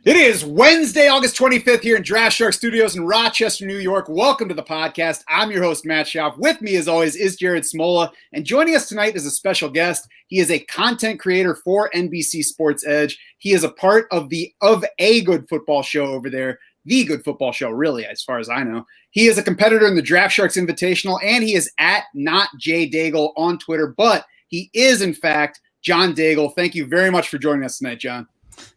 It is Wednesday, August 25th here in Draft Shark Studios in Rochester, New York. Welcome to the podcast. I'm your host, Matt Schauf. With me, as always, is Jared Smola. And joining us tonight is a special guest. He is a content creator for NBC Sports Edge. He is a part of a Good Football Show over there. The Good Football Show, really, as far as I know. He is a competitor in the Draft Sharks Invitational, and he is at NotJDaigle on Twitter. But he is, in fact, John Daigle. Thank you very much for joining us tonight, John.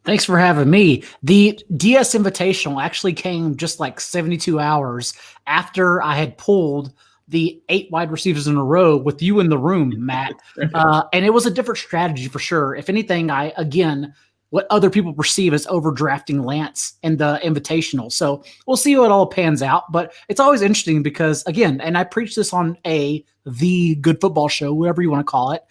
Thanks for having me. The DS Invitational actually came just like 72 hours after I had pulled the 8 wide receivers in a row with you in the room, Matt. And it was a different strategy for sure. If anything, what other people perceive as overdrafting Lance in the Invitational. So we'll see how it all pans out. But it's always interesting because, again, and I preach this on the Good Football Show, whatever you want to call it,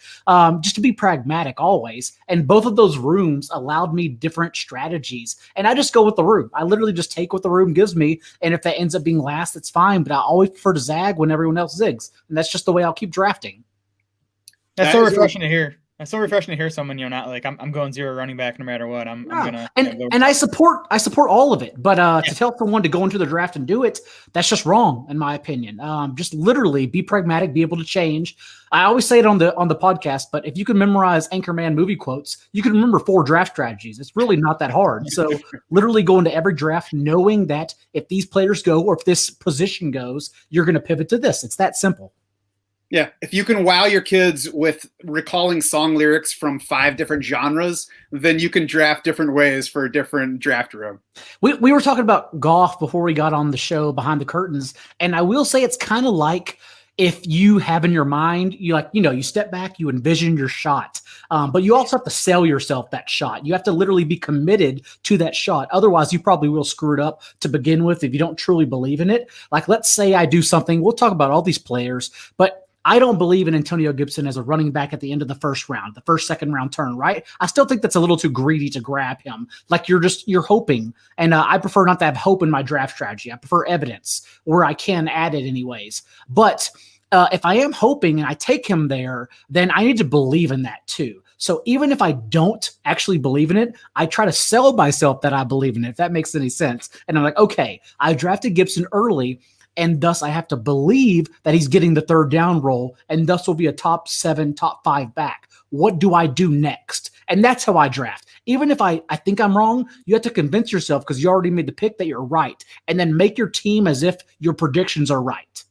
just to be pragmatic always. And both of those rooms allowed me different strategies. And I just go with the room. I literally just take what the room gives me. And if that ends up being last, that's fine. But I always prefer to zag when everyone else zigs. And that's just the way I'll keep drafting. That's so refreshing to hear. It's so refreshing to hear someone, not like I'm going zero running back no matter what. I'm gonna and I support all of it. But to tell someone to go into the draft and do it, that's just wrong in my opinion. Just literally be pragmatic, be able to change. I always say it on the podcast, but if you can memorize Anchorman movie quotes, you can remember 4 draft strategies. It's really not that hard. So literally go into every draft knowing that if these players go or if this position goes, you're going to pivot to this. It's that simple. Yeah, if you can wow your kids with recalling song lyrics from 5 different genres, then you can draft different ways for a different draft room. We were talking about golf before we got on the show behind the curtains, and I will say it's kind of like if you have in your mind, you step back, you envision your shot, but you also have to sell yourself that shot. You have to literally be committed to that shot. Otherwise, you probably will screw it up to begin with if you don't truly believe in it. Like, let's say I do something. We'll talk about all these players, but I don't believe in Antonio Gibson as a running back at the end of the first round, the first, second round turn, right? I still think that's a little too greedy to grab him. Like you're hoping. And I prefer not to have hope in my draft strategy. I prefer evidence where I can add it anyways. But if I am hoping and I take him there, then I need to believe in that too. So even if I don't actually believe in it, I try to sell myself that I believe in it, if that makes any sense. And I'm like, okay, I drafted Gibson early, and thus I have to believe that he's getting the third down role, and thus will be a top 7, top 5 back. What do I do next? And that's how I draft. Even if I think I'm wrong, you have to convince yourself because you already made the pick that you're right, and then make your team as if your predictions are right.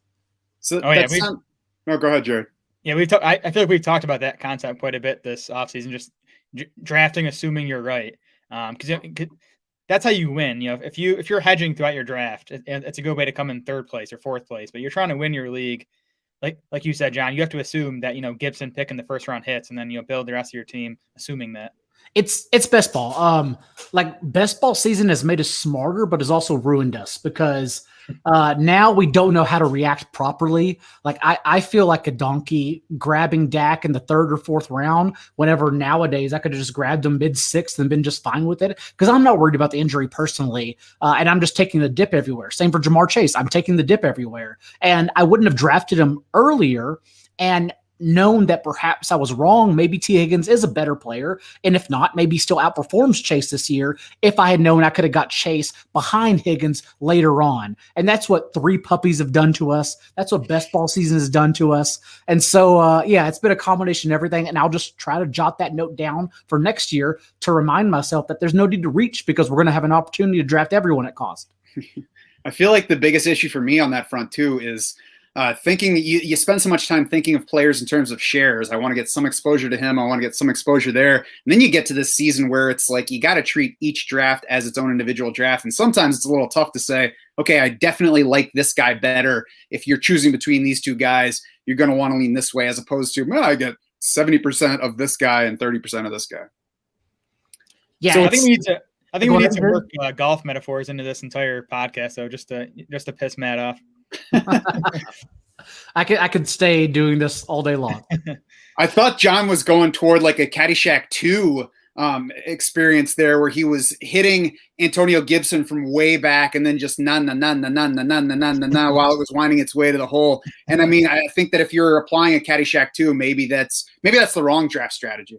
So go ahead, Jared. Yeah, I feel like we've talked about that concept quite a bit this offseason, just drafting assuming you're right. Because that's how you win. If you're hedging throughout your draft, it's a good way to come in 3rd place or 4th place. But you're trying to win your league, like you said, John. You have to assume that Gibson picking the first round hits, and then build the rest of your team assuming that. It's best ball. Like best ball season has made us smarter, but has also ruined us because now we don't know how to react properly. Like I feel like a donkey grabbing Dak in the 3rd or 4th round, whenever nowadays I could have just grabbed him mid-6th and been just fine with it because I'm not worried about the injury personally. And I'm just taking the dip everywhere. Same for Jamar Chase. I'm taking the dip everywhere. And I wouldn't have drafted him earlier and known that perhaps I was wrong. Maybe T. Higgins is a better player. And if not, maybe he still outperforms Chase this year. If I had known I could have got Chase behind Higgins later on. And that's what 3 puppies have done to us. That's what best ball season has done to us. And so, it's been a combination of everything. And I'll just try to jot that note down for next year to remind myself that there's no need to reach because we're going to have an opportunity to draft everyone at cost. I feel like the biggest issue for me on that front too is thinking you spend so much time thinking of players in terms of shares. I want to get some exposure to him. I want to get some exposure there. And then you get to this season where it's like you got to treat each draft as its own individual draft. And sometimes it's a little tough to say, okay, I definitely like this guy better. If you're choosing between these 2 guys, you're going to want to lean this way as opposed to, I get 70% of this guy and 30% of this guy. Yeah. So I think we need to work golf metaphors into this entire podcast, though, just to piss Matt off. I could stay doing this all day long. I thought John was going toward like a Caddyshack 2 experience there where he was hitting Antonio Gibson from way back and then just while it was winding its way to the hole. And I mean, I think that if you're applying a Caddyshack 2, maybe that's the wrong draft strategy.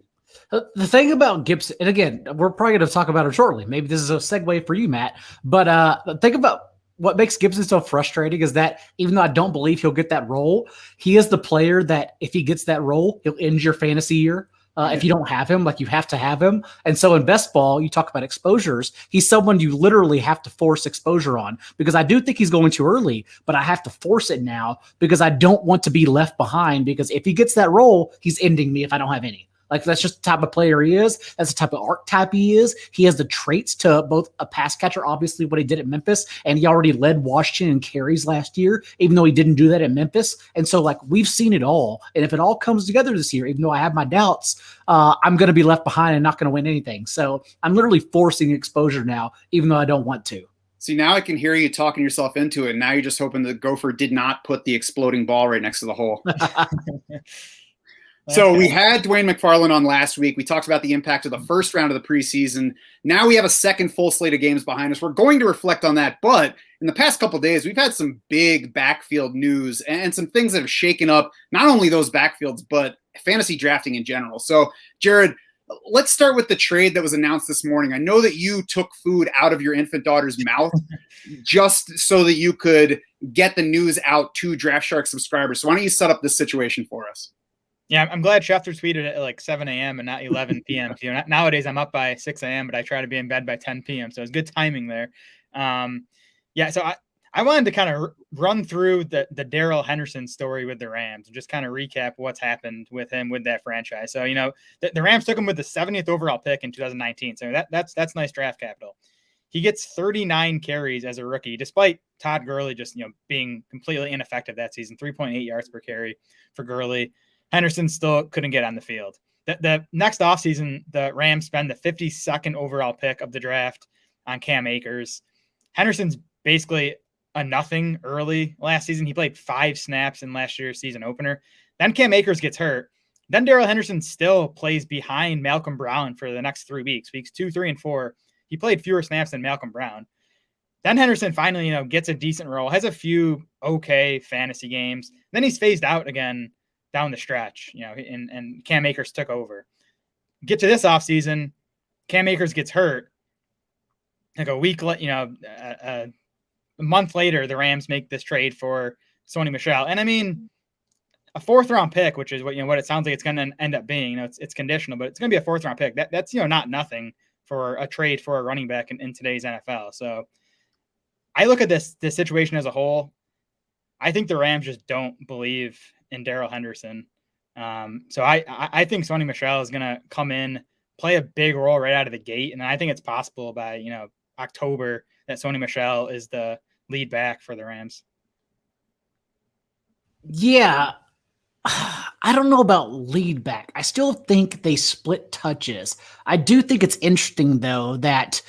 The thing about Gibson, and again, we're probably going to talk about it shortly. Maybe this is a segue for you, Matt. But the thing about what makes Gibson so frustrating is that even though I don't believe he'll get that role, he is the player that if he gets that role, he'll end your fantasy year. If you don't have him, like you have to have him. And so in best ball, you talk about exposures. He's someone you literally have to force exposure on because I do think he's going too early, but I have to force it now because I don't want to be left behind because if he gets that role, he's ending me if I don't have any. Like that's just the type of player he is. That's the type of archetype he is. He has the traits to both a pass catcher, obviously what he did at Memphis, and he already led Washington in carries last year, even though he didn't do that at Memphis. And so like we've seen it all. And if it all comes together this year, even though I have my doubts, I'm going to be left behind and not going to win anything. So I'm literally forcing exposure now, even though I don't want to. See, now I can hear you talking yourself into it. And now you're just hoping the Gopher did not put the exploding ball right next to the hole. So we had Dwayne McFarland on last week. We talked about the impact of the first round of the preseason. Now we have a second full slate of games behind us. We're going to reflect on that. But in the past couple of days, we've had some big backfield news and some things that have shaken up not only those backfields, but fantasy drafting in general. So, Jared, let's start with the trade that was announced this morning. I know that you took food out of your infant daughter's mouth just so that you could get the news out to Draft Shark subscribers. So why don't you set up this situation for us? Yeah, I'm glad Schefter tweeted at like 7 a.m. and not 11 p.m. You know, nowadays I'm up by 6 a.m., but I try to be in bed by 10 p.m. So it's good timing there. So I wanted to kind of run through the Darrell Henderson story with the Rams and just kind of recap what's happened with him with that franchise. So, you know, the Rams took him with the 70th overall pick in 2019. So that's nice draft capital. He gets 39 carries as a rookie, despite Todd Gurley just, you know, being completely ineffective that season, 3.8 yards per carry for Gurley. Henderson still couldn't get on the field. The next offseason, the Rams spend the 52nd overall pick of the draft on Cam Akers. Henderson's basically a nothing early last season. He played 5 snaps in last year's season opener. Then Cam Akers gets hurt. Then Darrell Henderson still plays behind Malcolm Brown for the next 3 weeks, weeks 2, 3, and 4. He played fewer snaps than Malcolm Brown. Then Henderson finally, you know, gets a decent role, has a few okay fantasy games. Then he's phased out again down the stretch, you know, and Cam Akers took over. Get to this offseason, Cam Akers gets hurt. Like a week, a month later, the Rams make this trade for Sony Michel. And I mean, a 4th round pick, which is what it sounds like it's going to end up being. You know, it's conditional, but it's going to be a 4th round pick. That's you know, not nothing for a trade for a running back in today's NFL. So I look at this situation as a whole. I think the Rams just don't believe in Darrell Henderson. So I think Sony Michel is going to come in, play a big role right out of the gate. And I think it's possible by, you know, October that Sony Michel is the lead back for the Rams. Yeah. I don't know about lead back. I still think they split touches. I do think it's interesting, though, that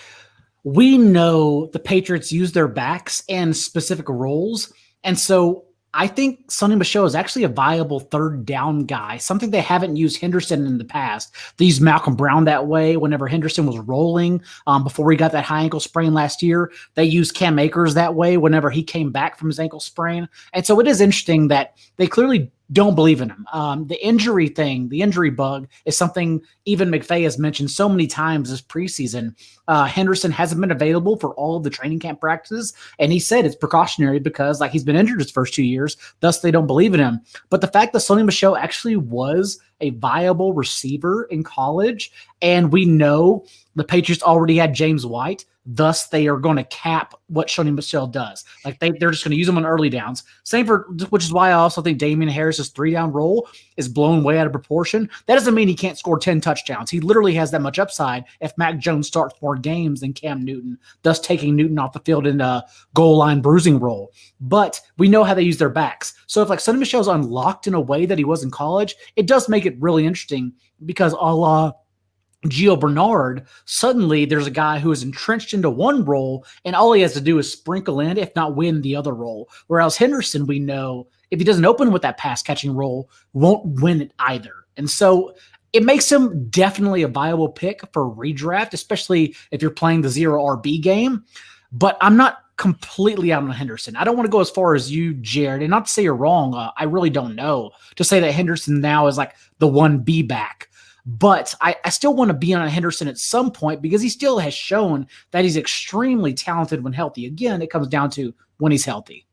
we know the Patriots use their backs in specific roles. And so I think Sony Michel is actually a viable 3rd down guy, something they haven't used Henderson in the past. They used Malcolm Brown that way whenever Henderson was rolling before he got that high ankle sprain last year. They used Cam Akers that way whenever he came back from his ankle sprain. And so it is interesting that they clearly don't believe in him. The injury thing, the injury bug is something even McVay has mentioned so many times this preseason. Henderson hasn't been available for all of the training camp practices. And he said it's precautionary because like he's been injured his first 2 years, thus they don't believe in him. But the fact that Sony Michel actually was a viable receiver in college, and we know the Patriots already had James White, thus they are going to cap what Sony Michel does. Like they're just going to use him on early downs. Which is why I also think Damian Harris's 3-down role is blown way out of proportion. That doesn't mean he can't score 10 touchdowns. He literally has that much upside if Mac Jones starts more games than Cam Newton, thus taking Newton off the field in a goal line bruising role. But we know how they use their backs. So if like Sony Michel's unlocked in a way that he was in college, it does make it really interesting because a la Gio Bernard, suddenly there's a guy who is entrenched into one role and all he has to do is sprinkle in, if not win, the other role. Whereas Henderson, we know, if he doesn't open with that pass catching role, won't win it either. And so it makes him definitely a viable pick for redraft, especially if you're playing the 0 RB game. But I'm not completely out on Henderson. I don't want to go as far as you, Jared, and not to say you're wrong. I really don't know. To say that Henderson now is like the 1B back. but I still want to be on Henderson at some point because he still has shown that he's extremely talented when healthy. Again, it comes down to when he's healthy.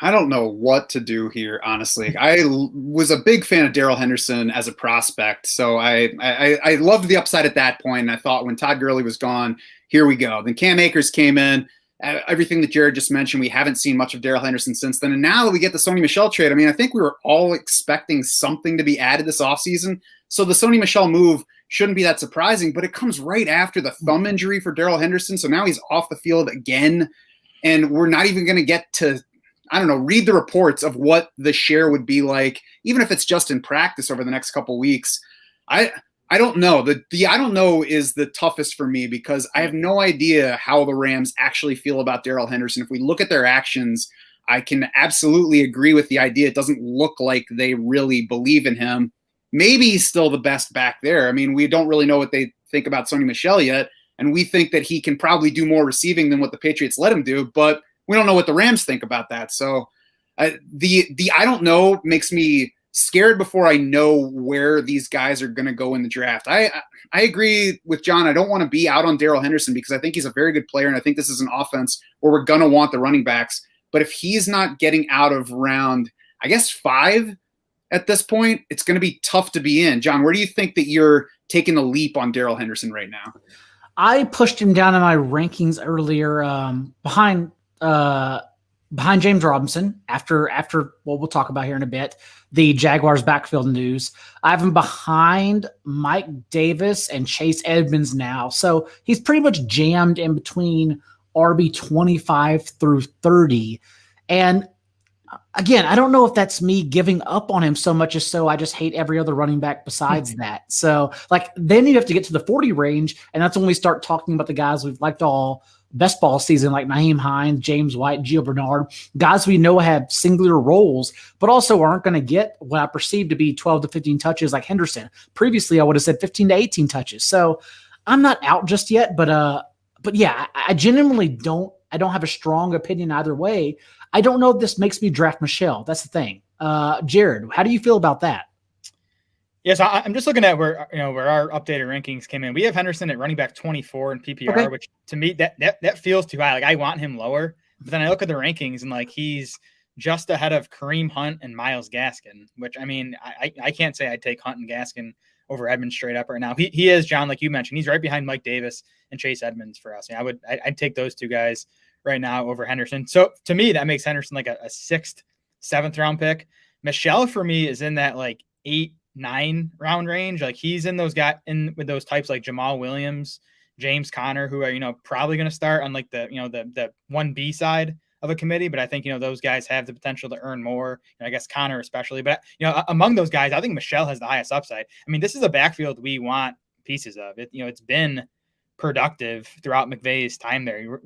I don't know what to do here, honestly. I was a big fan of Darrell Henderson as a prospect, so I loved the upside at that point. And I thought when Todd Gurley was gone, here we go. Then Cam Akers came in. Everything that Jared just mentioned, we haven't seen much of Darrell Henderson since then. And now that we get the Sony Michel trade, I mean, I think we were all expecting something to be added this offseason. So the Sony Michel move shouldn't be that surprising, but it comes right after the thumb injury for Darrell Henderson. So now he's off the field again, and we're not even going to get to, I don't know, read the reports of what the share would be like, even if it's just in practice over the next couple weeks. I don't know. The I don't know is the toughest for me because I have no idea how the Rams actually feel about Darrell Henderson. If we look at their actions, I can absolutely agree with the idea. It doesn't look like they really believe in him. Maybe he's still the best back there. I mean, we don't really know what they think about Sony Michel yet, and we think that he can probably do more receiving than what the Patriots let him do, but we don't know what the Rams think about that. So the I don't know makes me scared before I know where these guys are going to go in the draft. I agree with John. I don't want to be out on Darrell Henderson because I think he's a very good player, and I think this is an offense where we're going to want the running backs. But if he's not getting out of round, I guess 5 at this point, it's going to be tough to be in. John, where do you think that you're taking the leap on Darrell Henderson right now? I pushed him down in my rankings earlier behind James Robinson after what we'll talk about here in a bit, the Jaguars backfield news. I have him behind Mike Davis and Chase Edmonds now. So he's pretty much jammed in between RB 25 through 30. And again, I don't know if that's me giving up on him so much as so I just hate every other running back besides that. So like then you have to get to the 40 range, and that's when we start talking about the guys we've liked all best ball season, like Nyheim Hines, James White, Gio Bernard, guys we know have singular roles, but also aren't going to get what I perceive to be 12 to 15 touches like Henderson. Previously, I would have said 15 to 18 touches. So I'm not out just yet, but yeah, I genuinely don't have a strong opinion either way. I don't know if this makes me draft Michel. That's the thing. Jared, how do you feel about that? Yes, I'm just looking at where our updated rankings came in. We have Henderson at running back 24 in PPR, which to me that feels too high. Like I want him lower, but then I look at the rankings and like he's just ahead of Kareem Hunt and Myles Gaskin, which I mean I can't say I'd take Hunt and Gaskin over Edmonds straight up right now. He is, John, like you mentioned, he's right behind Mike Davis and Chase Edmonds for us. I'd take those two guys right now over Henderson. So to me, that makes Henderson like a 6th, 7th round pick. Michel for me is in that like 8-9 round range. Like he's in those guys in with those types like Jamal Williams, James Conner, who are, probably going to start on like the 1B side of a committee. But I think, those guys have the potential to earn more. I guess Conner especially, but among those guys, I think Michel has the highest upside. I mean, this is a backfield we want pieces of it. It's been productive throughout McVay's time there.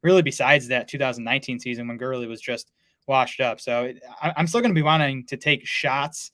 Really besides that 2019 season when Gurley was just washed up. So I'm still going to be wanting to take shots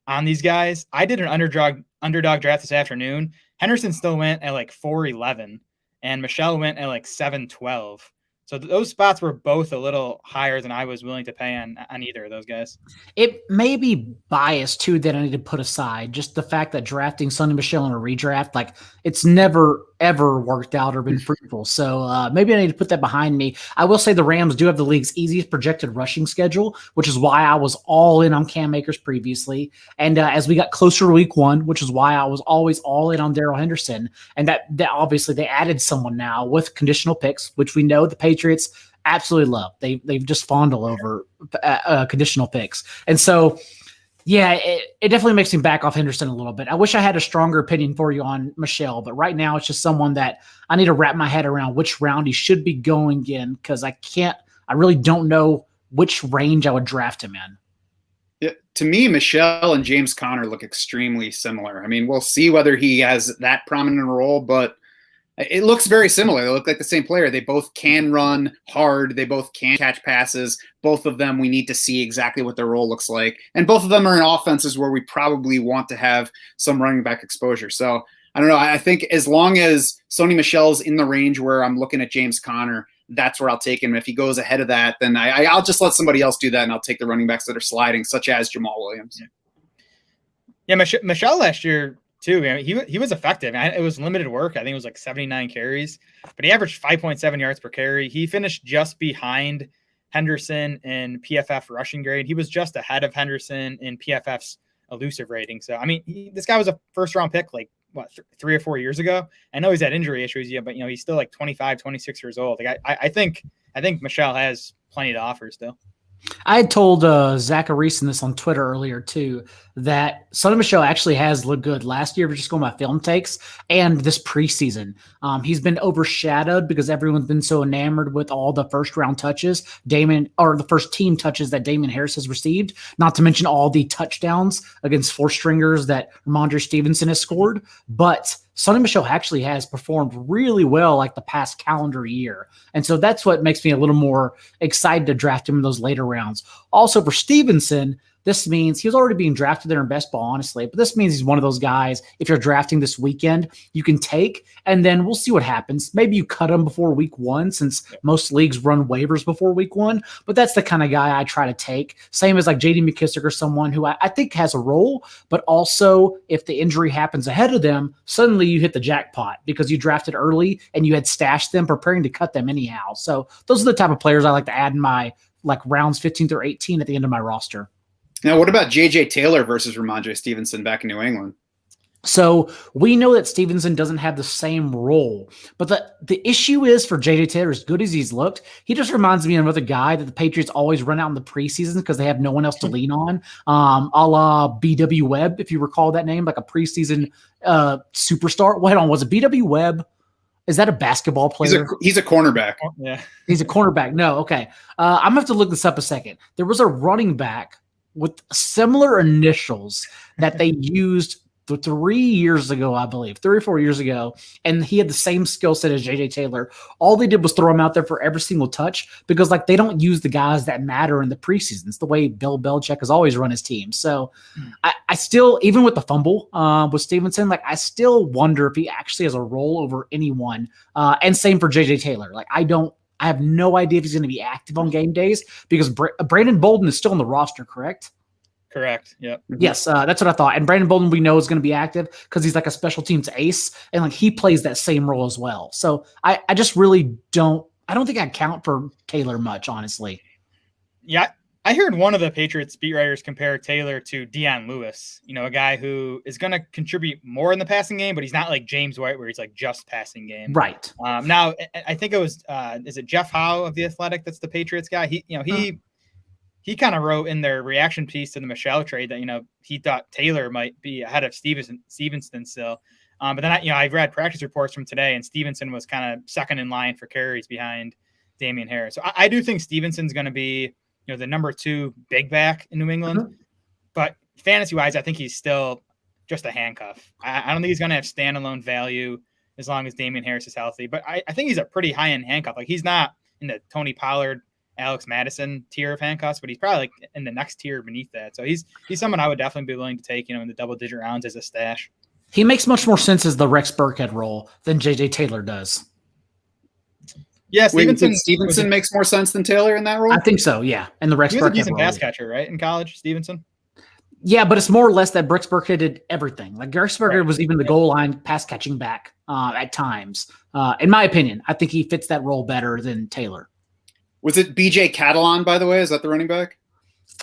on these guys. I did an underdog draft this afternoon. Henderson still went at like 4.11 and Michel went at like 7.12. So those spots were both a little higher than I was willing to pay on either of those guys. It may be biased too that I need to put aside. Just the fact that drafting Sony Michel in a redraft, like it's never ever worked out or been fruitful. So maybe I need to put that behind me. I will say the Rams do have the league's easiest projected rushing schedule, which is why I was all in on Cam Akers previously. And as we got closer to week 1, which is why I was always all in on Darrell Henderson. And that obviously they added someone now with conditional picks, which we know the Patriots absolutely love. They've just fondle over conditional picks. And so, yeah, it definitely makes me back off Henderson a little bit. I wish I had a stronger opinion for you on Michel, but right now it's just someone that I need to wrap my head around which round he should be going in because I really don't know which range I would draft him in. Yeah, to me, Michel and James Conner look extremely similar. I mean, we'll see whether he has that prominent role, but it looks very similar. They look like the same player. They both can run hard. They both can catch passes. Both of them, we need to see exactly what their role looks like. And both of them are in offenses where we probably want to have some running back exposure. So I don't know. I think as long as Sony Michel's in the range where I'm looking at James Conner, that's where I'll take him. If he goes ahead of that, then I'll just let somebody else do that, and I'll take the running backs that are sliding, such as Jamal Williams. Yeah, Michel last year too. I mean, he was effective. It was limited work. I think it was like 79 carries, but he averaged 5.7 yards per carry. He finished just behind Henderson in PFF rushing grade. He was just ahead of Henderson in PFF's elusive rating. So, I mean, this guy was a first-round pick, like, 3 or 4 years ago. I know he's had injury issues, but, he's still like 25, 26 years old. Like, I think Michel has plenty to offer still. I had told Zach Reeson this on Twitter earlier too, that Sonny Michel actually has looked good last year, but just going by film takes and this preseason. He's been overshadowed because everyone's been so enamored with all the first round touches, the first team touches that Damien Harris has received, not to mention all the touchdowns against four stringers that Ramondre Stevenson has scored. But Sonny Michel actually has performed really well like the past calendar year. And so that's what makes me a little more excited to draft him in those later rounds. Also for Stevenson, this means he was already being drafted there in best ball, honestly. But this means he's one of those guys, if you're drafting this weekend, you can take, and then we'll see what happens. Maybe you cut him before week 1 since most leagues run waivers before week 1. But that's the kind of guy I try to take. Same as like J.D. McKissick or someone who I think has a role, but also if the injury happens ahead of them, suddenly you hit the jackpot because you drafted early and you had stashed them preparing to cut them anyhow. So those are the type of players I like to add in my like rounds 15 through 18 at the end of my roster. Now, what about J.J. Taylor versus Ramondre Stevenson back in New England? So we know that Stevenson doesn't have the same role, but the issue is for J.J. Taylor, as good as he's looked, he just reminds me of another guy that the Patriots always run out in the preseason because they have no one else to lean on, a la B.W. Webb, if you recall that name, like a preseason superstar. Wait on, was it B.W. Webb? Is that a basketball player? He's a cornerback. Yeah. He's a cornerback. No, okay. I'm going to have to look this up a second. There was a running back with similar initials that they used 3 years ago, I believe, 3 or 4 years ago, and he had the same skill set as J.J. Taylor. All they did was throw him out there for every single touch because, like, they don't use the guys that matter in the preseason. It's the way Bill Belichick has always run his team. So I still, even with the fumble with Stevenson, like, I still wonder if he actually has a role over anyone. And same for J.J. Taylor. Like, I have no idea if he's going to be active on game days because Brandon Bolden is still on the roster, correct? Correct. Yep. Yes, that's what I thought. And Brandon Bolden, we know, is going to be active because he's like a special teams ace, and like he plays that same role as well. So I just really don't think I count for Taylor much, honestly. Yeah, I heard one of the Patriots beat writers compare Taylor to Deion Lewis. A guy who is going to contribute more in the passing game, but he's not like James White, where he's like just passing game. Right. Now, I think it was is it Jeff Howe of The Athletic that's the Patriots guy? He kind of wrote in their reaction piece to the Michel trade that, he thought Taylor might be ahead of Stevenson still. But then I've read practice reports from today, and Stevenson was kind of second in line for carries behind Damien Harris. So I do think Stevenson's going to be, the number 2 big back in New England. Mm-hmm. But fantasy-wise, I think he's still just a handcuff. I don't think he's going to have standalone value as long as Damien Harris is healthy. But I think he's a pretty high-end handcuff. Like, he's not in the Tony Pollard, Alex Madison tier of handcuffs, but he's probably like in the next tier beneath that. So he's someone I would definitely be willing to take, in the double-digit rounds as a stash. He makes much more sense as the Rex Burkhead role than J.J. Taylor does. Yeah, Stevenson makes more sense than Taylor in that role? I think so, yeah. And the Rex Burkhead role. He was a decent pass catcher, right, in college, Stevenson? Yeah, but it's more or less that Rex Burkhead did everything. Like, Rex Burkhead was even the goal line pass catching back at times. In my opinion, I think he fits that role better than Taylor. Was it BJ Catalan, by the way? Is that the running back?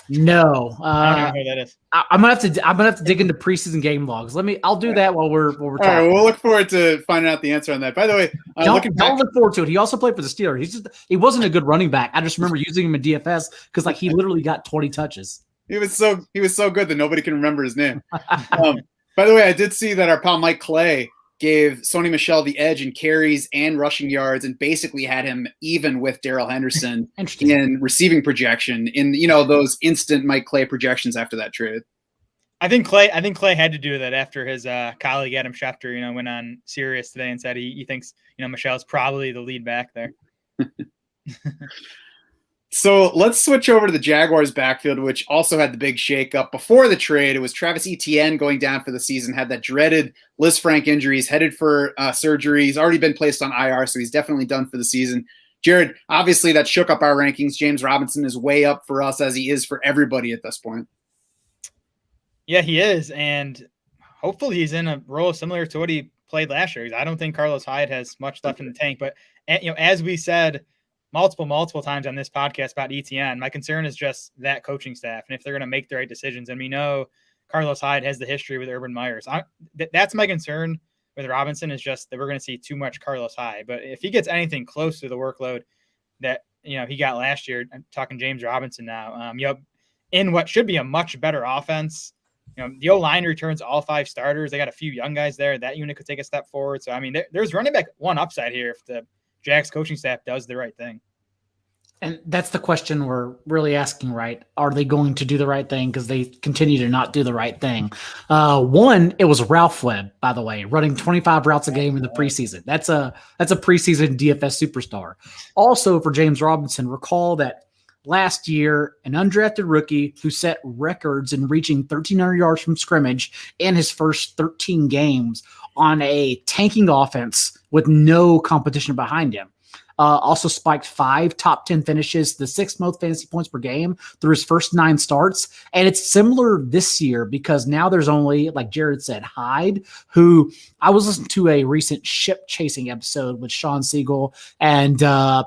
No. I don't know who that is. I'm gonna have to dig into preseason game logs. I'll do that while we're talking. All right, we'll look forward to finding out the answer on that. By the way, don't look forward to it. He also played for the Steelers. He wasn't a good running back. I just remember using him in DFS because like he literally got 20 touches. He was so good that nobody can remember his name. By the way, I did see that our pal Mike Clay gave Sonny Michel the edge in carries and rushing yards and basically had him even with Darrell Henderson in receiving projection in, those instant Mike Clay projections after that trade. I think Clay had to do that after his colleague Adam Schefter, went on Sirius today and said he thinks, Michel's probably the lead back there. So let's switch over to the Jaguars backfield, which also had the big shakeup. Before the trade, it was Travis Etienne going down for the season, had that dreaded Liz Frank injuries, headed for surgery. He's already been placed on IR, so he's definitely done for the season. Jared, obviously that shook up our rankings. James Robinson is way up for us as he is for everybody at this point. Yeah, he is. And hopefully he's in a role similar to what he played last year. I don't think Carlos Hyde has much left in the tank, but as we said multiple times on this podcast about ETN, my concern is just that coaching staff and if they're going to make the right decisions. And we know Carlos Hyde has the history with Urban Meyers. That's my concern with Robinson, is just that we're going to see too much Carlos Hyde. But if he gets anything close to the workload that he got last year, I'm talking James Robinson now, in what should be a much better offense. The O-line returns all 5 starters. They got a few young guys there. That unit could take a step forward. So, I mean, there's running back one upside here if the Jags coaching staff does the right thing. And that's the question we're really asking, right? Are they going to do the right thing? Because they continue to not do the right thing. One, it was Ralph Webb, by the way, running 25 routes a game in the preseason. That's a preseason DFS superstar. Also for James Robinson, recall that last year, an undrafted rookie who set records in reaching 1,300 yards from scrimmage in his first 13 games on a tanking offense with no competition behind him. Also spiked 5 top 10 finishes, the 6th most fantasy points per game through his first 9 starts. And it's similar this year because now there's only, like Jared said, Hyde, who I was listening to a recent ship chasing episode with Sean Siegel and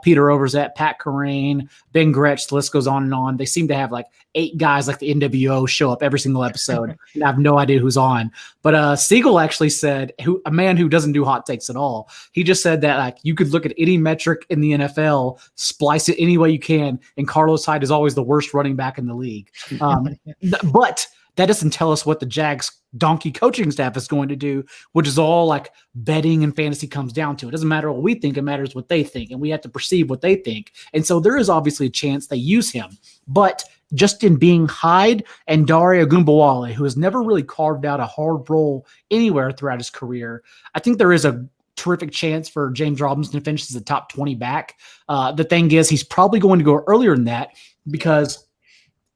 Peter Overzet, Pat Carrane, Ben Gretsch, the list goes on and on. They seem to have like 8 guys like the NWO show up every single episode. And I have no idea who's on. But Siegel actually said, a man who doesn't do hot takes at all, he just said that like you could look at any metric in the NFL, splice it any way you can, and Carlos Hyde is always the worst running back in the league. But that doesn't tell us what the Jags donkey coaching staff is going to do, which is all like betting and fantasy comes down to. It doesn't matter what we think, it matters what they think, and we have to perceive what they think. And so there is obviously a chance they use him. But just in being Hyde and Dare Ogunbowale, who has never really carved out a hard role anywhere throughout his career, I think there is a terrific chance for James Robinson to finish as a top 20 back. The thing is, he's probably going to go earlier than that because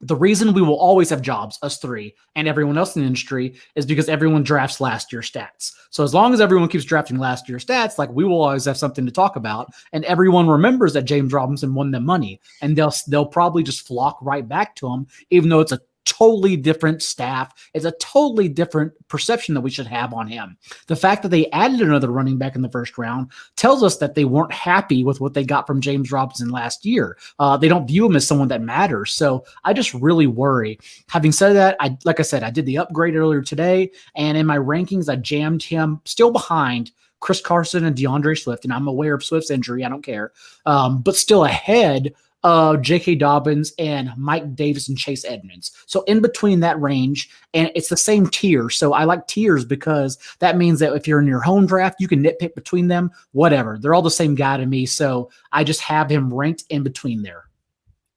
the reason we will always have jobs, us 3, and everyone else in the industry is because everyone drafts last year stats. So as long as everyone keeps drafting last year stats, like we will always have something to talk about. And everyone remembers that James Robinson won them money, and they'll probably just flock right back to him, even though it's a totally different staff. It's a totally different perception that we should have on him. The fact that they added another running back in the first round tells us that they weren't happy with what they got from James Robinson last year. They don't view him as someone that matters. So I just really worry. Having said that, like I said, I did the upgrade earlier today, and in my rankings, I jammed him still behind Chris Carson and DeAndre Swift, and I'm aware of Swift's injury. I don't care. But still ahead J.K. Dobbins and Mike Davis and Chase Edmonds. So in between that range, and it's the same tier. So I like tiers because that means that if you're in your home draft, you can nitpick between them, whatever. They're all the same guy to me. So I just have him ranked in between there.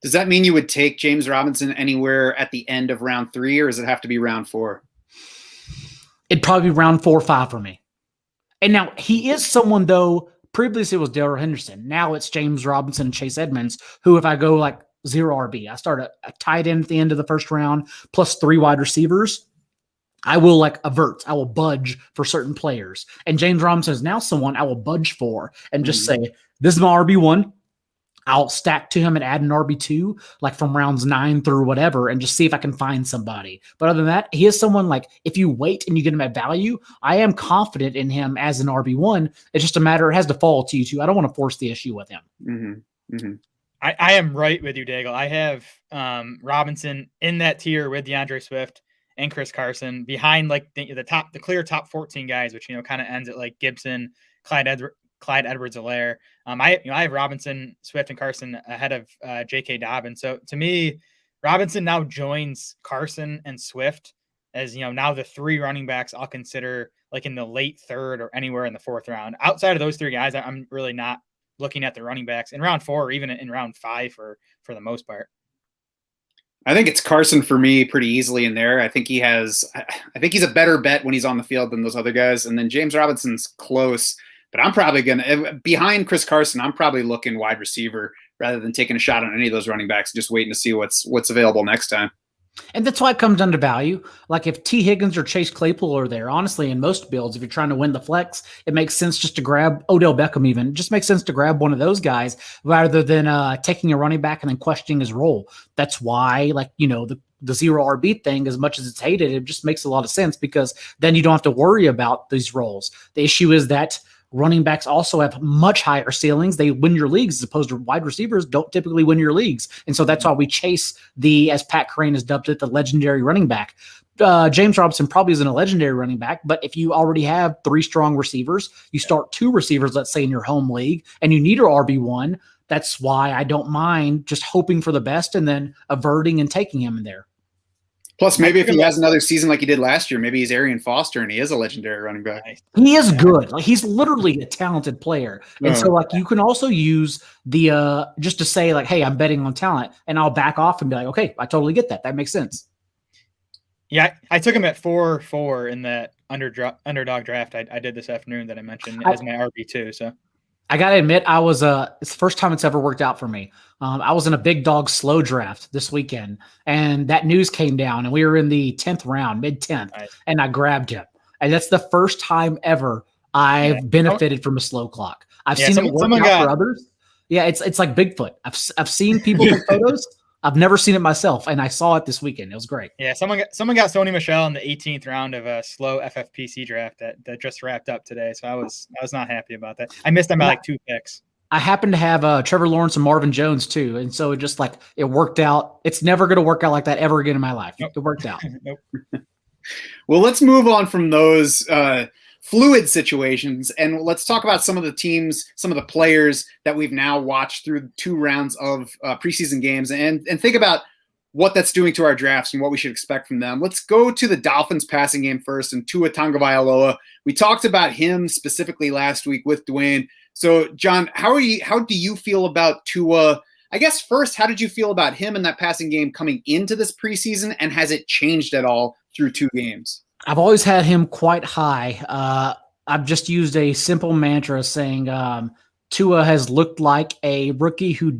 Does that mean you would take James Robinson anywhere at the end of round 3, or does it have to be round 4? It'd probably be round 4 or 5 for me. And now he is someone, though. Previously it was Darrell Henderson. Now it's James Robinson and Chase Edmonds, who if I go like 0 RB, I start a tight end at the end of the first round plus 3 wide receivers, I will like avert. I will budge for certain players. And James Robinson is now someone I will budge for and just say, this is my RB1. I'll stack to him and add an RB2, like from rounds 9 through whatever, and just see if I can find somebody. But other than that, he is someone like if you wait and you get him at value, I am confident in him as an RB1. It's just a matter, it has to fall to you too. I don't want to force the issue with him. Mm-hmm. Mm-hmm. I am right with you, Daigle. I have Robinson in that tier with DeAndre Swift and Chris Carson behind like the clear top 14 guys, which kind of ends at like Gibson, Clyde Edwards-Helaire. I have Robinson, Swift, and Carson ahead of J.K. Dobbins. So to me, Robinson now joins Carson and Swift as now the 3 running backs I'll consider like in the late 3rd or anywhere in the 4th round. Outside of those 3 guys, I'm really not looking at the running backs in round 4 or even in round 5 for the most part. I think it's Carson for me pretty easily in there. I think he's a better bet when he's on the field than those other guys. And then James Robinson's close. But I'm probably behind Chris Carson, I'm probably looking wide receiver rather than taking a shot on any of those running backs, just waiting to see what's available next time. And that's why it comes down to value. Like if T. Higgins or Chase Claypool are there, honestly, in most builds, if you're trying to win the flex, it makes sense just to grab Odell Beckham even. It just makes sense to grab one of those guys rather than taking a running back and then questioning his role. That's why, the the zero RB thing, as much as it's hated, it just makes a lot of sense because then you don't have to worry about these roles. The issue is that running backs also have much higher ceilings. They win your leagues as opposed to wide receivers don't typically win your leagues. And so that's why we chase as Pat Crane has dubbed it, the legendary running back. James Robinson probably isn't a legendary running back, but if you already have 3 strong receivers, you start 2 receivers, let's say in your home league, and you need your RB1, that's why I don't mind just hoping for the best and then averting and taking him in there. Plus, maybe if he has another season like he did last year, maybe he's Arian Foster and he is a legendary running back. He is good. Like, he's literally a talented player. And so like you can also use the just to say like, hey, I'm betting on talent, and I'll back off and be like, okay, I totally get that. That makes sense. Yeah, I took him at 4-4 in that underdog draft I did this afternoon that I mentioned as my RB2. So I got to admit, it's the first time it's ever worked out for me. I was in a big dog slow draft this weekend, and that news came down, and we were in the 10th round, mid-10th, and I grabbed him. And that's the first time ever I've benefited from a slow clock. I've seen it work out for others. Yeah, it's like Bigfoot. I've seen people take photos. I've never seen it myself, and I saw it this weekend. It was great. Yeah, someone got Sony Michel in the 18th round of a slow FFPC draft that just wrapped up today. So I was not happy about that. I missed them by like 2 picks. I happen to have Trevor Lawrence and Marvin Jones too, and so it worked out. It's never going to work out like that ever again in my life. Nope. It worked out. Nope. Well, let's move on from those fluid situations, and let's talk about some of the teams, some of the players that we've now watched through 2 rounds of preseason games, and think about what that's doing to our drafts and what we should expect from them. Let's go to the Dolphins passing game first, and Tua Tagovailoa. We talked about him specifically last week with Dwayne. So, John, how do you feel about Tua? I guess first, how did you feel about him in that passing game coming into this preseason, and has it changed at all through 2 games? I've always had him quite high. I've just used a simple mantra saying Tua has looked like a rookie who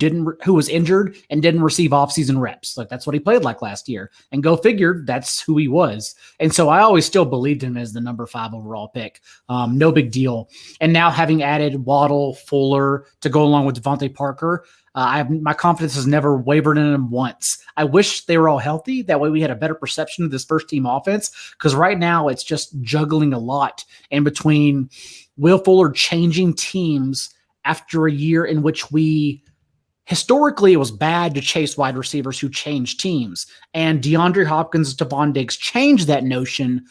was injured and didn't receive offseason reps. Like that's what he played like last year. And go figure, that's who he was. And so I always still believed him as the number 5 overall pick. No big deal. And now having added Waddle, Fuller to go along with Devontae Parker, my confidence has never wavered in him once. I wish they were all healthy. That way we had a better perception of this first team offense. Because right now it's just juggling a lot in between Will Fuller changing teams after a year in which historically, it was bad to chase wide receivers who changed teams. And DeAndre Hopkins and Stephon Diggs changed that notion.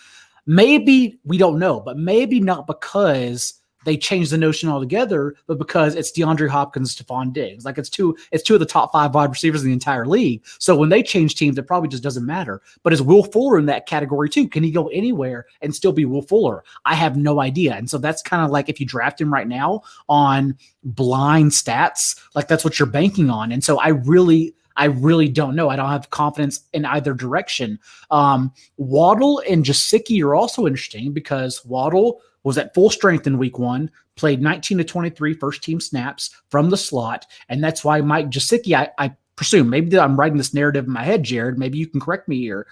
Maybe, we don't know, but maybe not because they changed the notion altogether, but because it's DeAndre Hopkins, Stephon Diggs. Like it's two of the top 5 wide receivers in the entire league. So when they change teams, it probably just doesn't matter. But is Will Fuller in that category too? Can he go anywhere and still be Will Fuller? I have no idea. And so that's kind of like if you draft him right now on blind stats, like that's what you're banking on. And so I really don't know. I don't have confidence in either direction. Waddle and Gesicki are also interesting because Waddle was at full strength in week 1, played 19 to 23 first team snaps from the slot. And that's why Mike Gesicki, I presume, maybe I'm writing this narrative in my head, Jared, maybe you can correct me here.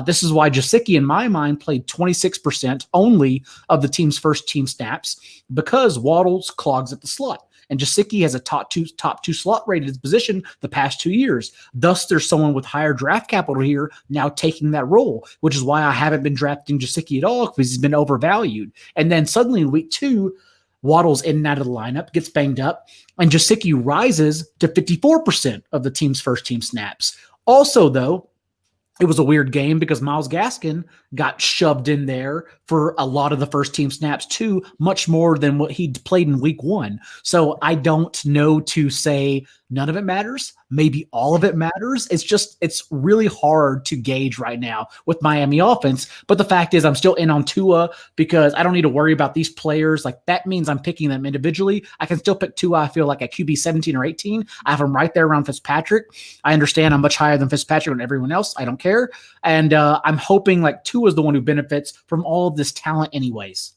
This is why Gesicki, in my mind, played 26% only of the team's first team snaps because Waddle's clogs at the slot. And Gesicki has a top two slot rated position the past 2 years. Thus, there's someone with higher draft capital here now taking that role, which is why I haven't been drafting Gesicki at all because he's been overvalued. And then suddenly in week 2, Waddle's in and out of the lineup, gets banged up, and Gesicki rises to 54% of the team's first team snaps. Also, though, it was a weird game because Myles Gaskin got shoved in there for a lot of the first team snaps too, much more than what he played in week 1. So I don't know to say none of it matters. Maybe all of it matters. It's really hard to gauge right now with Miami offense. But the fact is I'm still in on Tua because I don't need to worry about these players. Like that means I'm picking them individually. I can still pick Tua, I feel like at QB 17 or 18. I have him right there around Fitzpatrick. I understand I'm much higher than Fitzpatrick and everyone else. I don't care. And I'm hoping like Tua is the one who benefits from all of this talent anyways.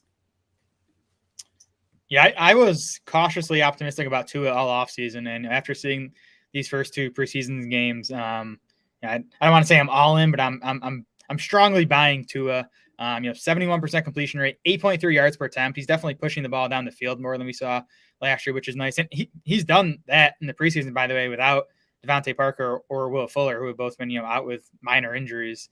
Yeah, I was cautiously optimistic about Tua all offseason, and after seeing these first 2 preseason games, I don't want to say I'm all in, but I'm strongly buying Tua. 71% completion rate, 8.3 yards per attempt. He's definitely pushing the ball down the field more than we saw last year, which is nice. And he's done that in the preseason, by the way, without Devontae Parker or Will Fuller, who have both been, out with minor injuries.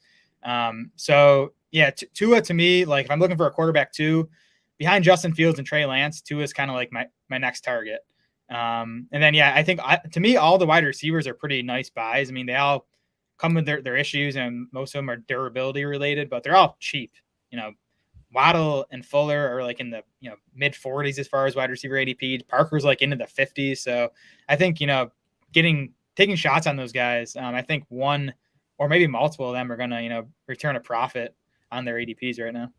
So yeah, Tua to me, like if I'm looking for a quarterback too, behind Justin Fields and Trey Lance, Tua is kind of like my next target. And then, yeah, I think to me, all the wide receivers are pretty nice buys. I mean, they all come with their issues, and most of them are durability related, but they're all cheap. Waddle and Fuller are like in the mid 40s as far as wide receiver ADP. Parker's like into the 50s. So I think taking shots on those guys. I think one or maybe multiple of them are gonna return a profit on their ADPs right now.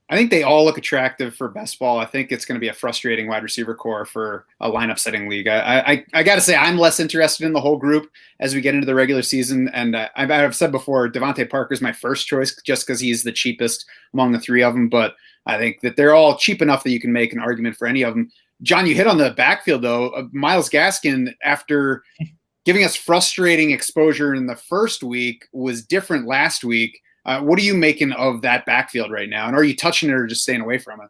I think they all look attractive for best ball. I think it's going to be a frustrating wide receiver core for a lineup setting league. I got to say, I'm less interested in the whole group as we get into the regular season. And I've said before, Devontae Parker is my first choice just because he's the cheapest among the three of them. But I think that they're all cheap enough that you can make an argument for any of them. John, you hit on the backfield, though. Myles Gaskin, after giving us frustrating exposure in the first week, was different last week. What are you making of that backfield right now? And are you touching it or just staying away from it?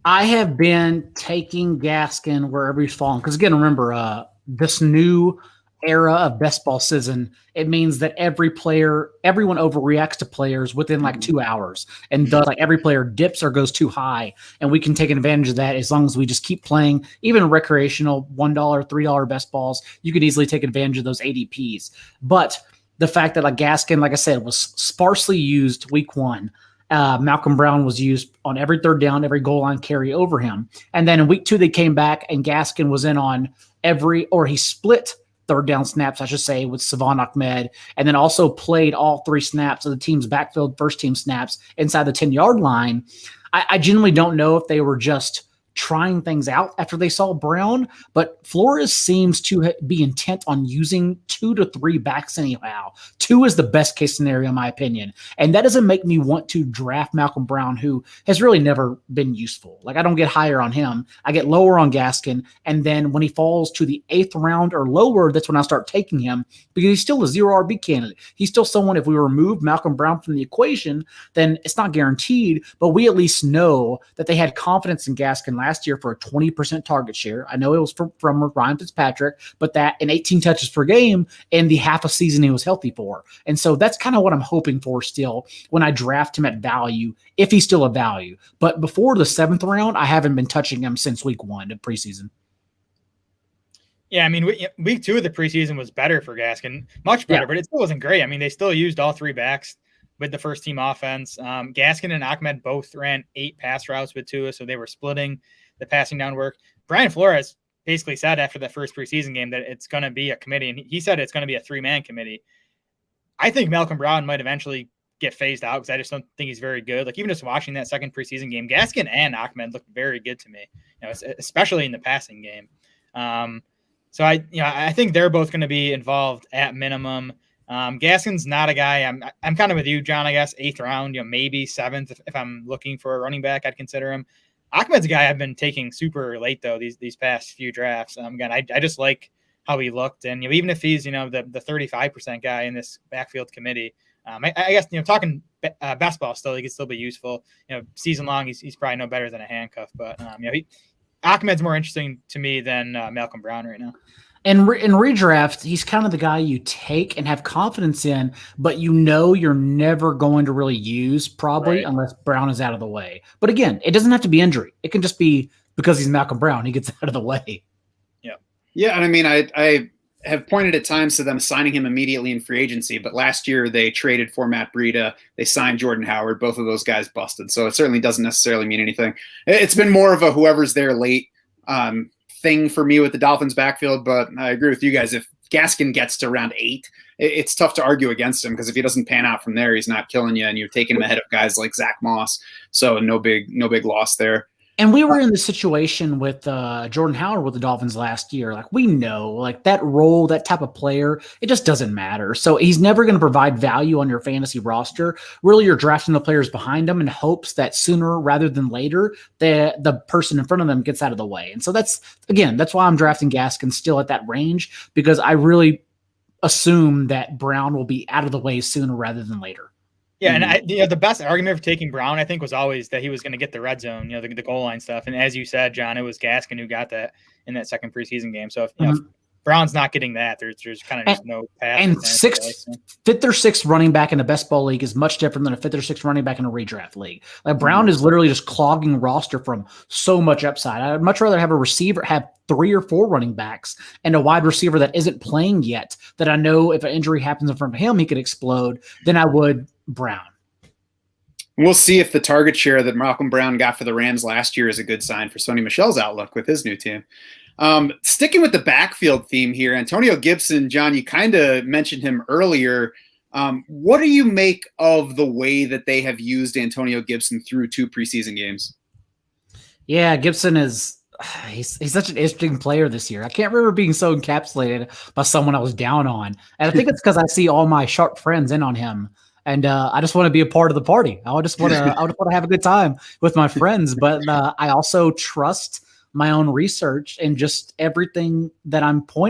I have been taking Gaskin wherever he's fallen. Because again, remember, this new era of best ball season, it means that everyone overreacts to players within like 2 hours, and does like every player dips or goes too high. And we can take advantage of that as long as we just keep playing, even recreational $1, $3 best balls. You could easily take advantage of those ADPs. But the fact that like Gaskin, like I said, was sparsely used week one. Malcolm Brown was used on every third down, every goal line carry over him. And then in week two, they came back and Gaskin was in on he split third down snaps, I should say, with Savon Ahmed, and then also played all three snaps of the team's backfield first team snaps inside the 10-yard line. I genuinely don't know if they were just trying things out after they saw Brown, but Flores seems to be intent on using 2 to 3 backs anyhow. 2 is the best case scenario, in my opinion. And that doesn't make me want to draft Malcolm Brown, who has really never been useful. Like, I don't get higher on him. I get lower on Gaskin. And then when he falls to the 8th round or lower, that's when I start taking him, because he's still a 0 RB candidate. He's still someone, if we remove Malcolm Brown from the equation, then it's not guaranteed, but we at least know that they had confidence in Gaskin last year for a 20% target share. I know it was from Ryan Fitzpatrick, but that in 18 touches per game in the half a season he was healthy for. And so that's kind of what I'm hoping for still when I draft him at value, if he's still a value. But before the 7th round, I haven't been touching him since week 1 of preseason. Yeah, I mean, week 2 of the preseason was better for Gaskin, much better, but it still wasn't great. I mean, they still used all 3 backs with the first team offense. Gaskin and Ahmed both ran 8 pass routes with Tua, so they were splitting the passing down work. Brian Flores basically said after the first preseason game that it's going to be a committee, and he said it's going to be a 3-man committee. I think Malcolm Brown might eventually get phased out because I just don't think he's very good. Like, even just watching that second preseason game, Gaskin and Ahmed looked very good to me, especially in the passing game. So I think they're both going to be involved at minimum. Gaskin's not a guy. I'm kind of with you, John. I guess 8th round, maybe 7th. If I'm looking for a running back, I'd consider him. Ahmed's a guy I've been taking super late though these past few drafts. Again, I just like how he looked, and even if he's the 35% guy in this backfield committee, I guess talking best ball still, he could still be useful. Season long, he's probably no better than a handcuff, but Ahmed's more interesting to me than Malcolm Brown right now. And in redraft, he's kind of the guy you take and have confidence in, but you're never going to really use probably unless Brown is out of the way. But again, it doesn't have to be injury. It can just be because he's Malcolm Brown. He gets out of the way. Yeah. Yeah. And I mean, I have pointed at times to them signing him immediately in free agency, but last year they traded for Matt Breida. They signed Jordan Howard. Both of those guys busted. So it certainly doesn't necessarily mean anything. It's been more of a whoever's there late thing for me with the Dolphins backfield, but I agree with you guys. If Gaskin gets to round 8, it's tough to argue against him, because if he doesn't pan out from there, he's not killing you, and you're taking him ahead of guys like Zach Moss. So no big loss there. And we were in the situation with Jordan Howard with the Dolphins last year. Like, we know, like, that role, that type of player, it just doesn't matter. So he's never going to provide value on your fantasy roster. Really, you're drafting the players behind them in hopes that sooner rather than later, the person in front of them gets out of the way. And so that's why I'm drafting Gaskin still at that range, because I really assume that Brown will be out of the way sooner rather than later. Yeah, and the best argument for taking Brown, I think, was always that he was going to get the red zone, the goal line stuff. And as you said, John, it was Gaskin who got that in that second preseason game. So if Brown's not getting that. There's kind of just no path. And fifth or sixth running back in a best ball league is much different than a fifth or sixth running back in a redraft league. Like Brown is literally just clogging roster from so much upside. I'd much rather have a receiver, have 3 or 4 running backs and a wide receiver that isn't playing yet, that I know if an injury happens in front of him, he could explode, than I would Brown. We'll see if the target share that Malcolm Brown got for the Rams last year is a good sign for Sony Michel's outlook with his new team. Sticking with the backfield theme here, Antonio Gibson, John, you kind of mentioned him earlier. What do you make of the way that they have used Antonio Gibson through 2 preseason games? Yeah, Gibson is he's such an interesting player this year. I can't remember being so encapsulated by someone I was down on. And I think it's because I see all my sharp friends in on him. And I just want to be a part of the party. I just want to have a good time with my friends. But I also trust my own research and just everything that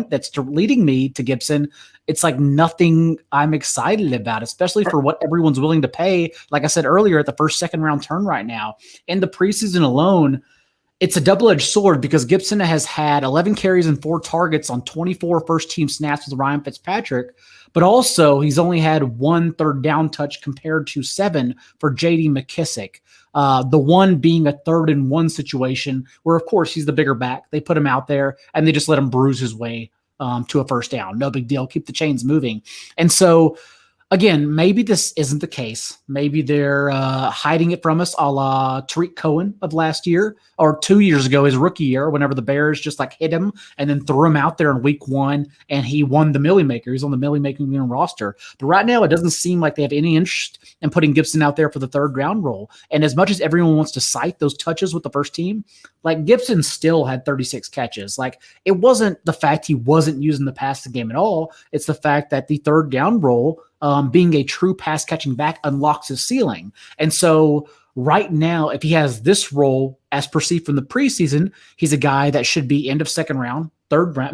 that's leading me to Gibson. It's like nothing I'm excited about, especially for what everyone's willing to pay. Like I said earlier, at the first, second round turn right now. In the preseason alone, it's a double-edged sword because Gibson has had 11 carries and 4 targets on 24 first-team snaps with Ryan Fitzpatrick, but also he's only had 1 third down touch compared to 7 for J.D. McKissick. The one being a 3rd and 1 situation where, of course, he's the bigger back. They put him out there and they just let him bruise his way to a first down. No big deal. Keep the chains moving. And so, again, maybe this isn't the case. Maybe they're hiding it from us, a la Tariq Cohen of last year or 2 years ago, his rookie year, whenever the Bears just like hit him and then threw him out there in week 1 and he won the Millie Maker. He's on the Millie Maker roster. But right now, it doesn't seem like they have any interest in putting Gibson out there for the 3rd round role. And as much as everyone wants to cite those touches with the first team, like Gibson still had 36 catches. Like it wasn't the fact he wasn't using the passing game at all. It's the fact that the 3rd down role, being a true pass catching back, unlocks his ceiling. And so right now, if he has this role as perceived from the preseason, he's a guy that should be end of 2nd round,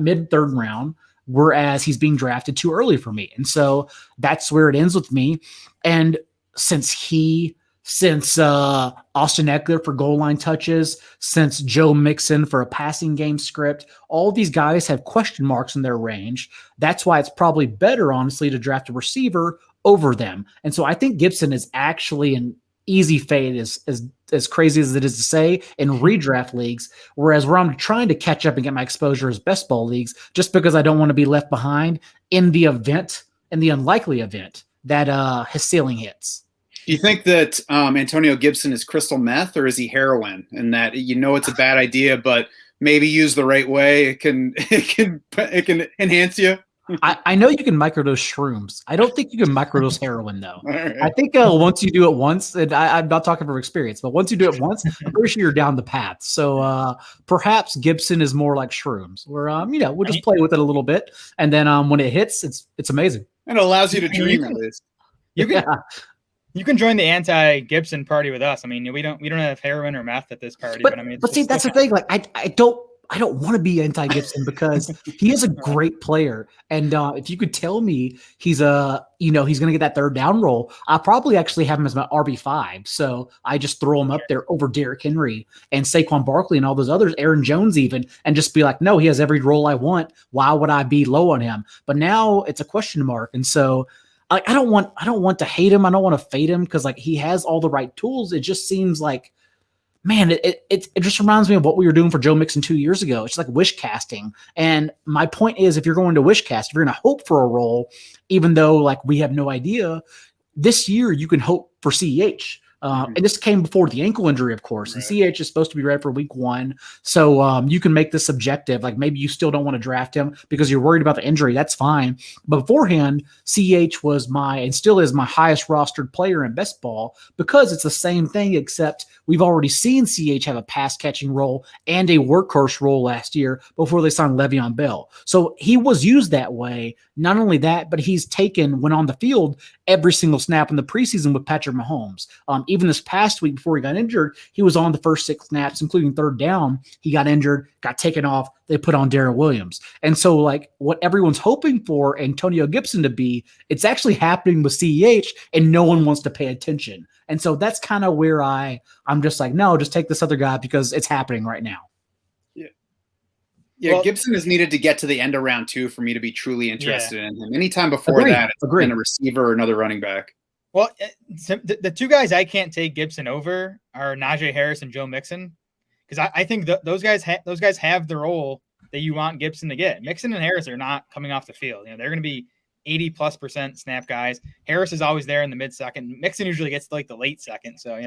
mid 3rd round, whereas he's being drafted too early for me. And so that's where it ends with me. And since Austin Eckler for goal line touches, since Joe Mixon for a passing game script, all these guys have question marks in their range. That's why it's probably better, honestly, to draft a receiver over them. And so I think Gibson is actually an easy fade, as crazy as it is to say, in redraft leagues, whereas where I'm trying to catch up and get my exposure is best ball leagues, just because I don't want to be left behind in the unlikely event that his ceiling hits. Do you think that Antonio Gibson is crystal meth, or is he heroin? And that it's a bad idea, but maybe used the right way, it can enhance you. I know you can microdose shrooms. I don't think you can microdose heroin, though. Right. I think once you do it once, and I'm not talking from experience, but once you do it once, I'm pretty sure you're down the path. So perhaps Gibson is more like shrooms, where we'll just play with it a little bit, and then when it hits, it's amazing. And it allows you to dream at least. You can join the anti-Gibson party with us. I mean, we don't have heroin or meth at this party. But see, that's the thing. Like, I don't want to be anti-Gibson because he is a great player. And if you could tell me he's going to get that 3rd down role, I'll probably actually have him as my RB5. So I just throw him up there over Derrick Henry and Saquon Barkley and all those others, Aaron Jones even, and just be like, no, he has every role I want. Why would I be low on him? But now it's a question mark. And so I don't want to hate him. I don't want to fade him because like he has all the right tools. It just seems like, man, it just reminds me of what we were doing for Joe Mixon 2 years ago. It's like wish casting. And my point is, if you're going to wish cast, if you're going to hope for a role, even though like we have no idea, this year you can hope for CEH. And this came before the ankle injury, of course. Right. And CH is supposed to be ready for week 1. So you can make this subjective. Like maybe you still don't want to draft him because you're worried about the injury. That's fine. But beforehand, CH was and still is my highest rostered player in best ball because it's the same thing, except we've already seen CH have a pass catching role and a workhorse role last year before they signed Le'Veon Bell. So he was used that way. Not only that, but he's when on the field, every single snap in the preseason with Patrick Mahomes. Even this past week before he got injured, he was on the first 6 snaps, including 3rd down. He got injured, got taken off. They put on Darrell Williams. And so like what everyone's hoping for Antonio Gibson to be, it's actually happening with CEH and no one wants to pay attention. And so that's kind of where I'm just like, no, just take this other guy because it's happening right now. Yeah, well, Gibson is needed to get to the end of round 2 for me to be truly interested in him. Anytime before that, it's been a receiver or another running back. Well, the two guys I can't take Gibson over are Najee Harris and Joe Mixon, because I think those guys have the role that you want Gibson to get. Mixon and Harris are not coming off the field. They're going to be 80+% snap guys. Harris is always there in the mid-second. Mixon usually gets to like the late second. So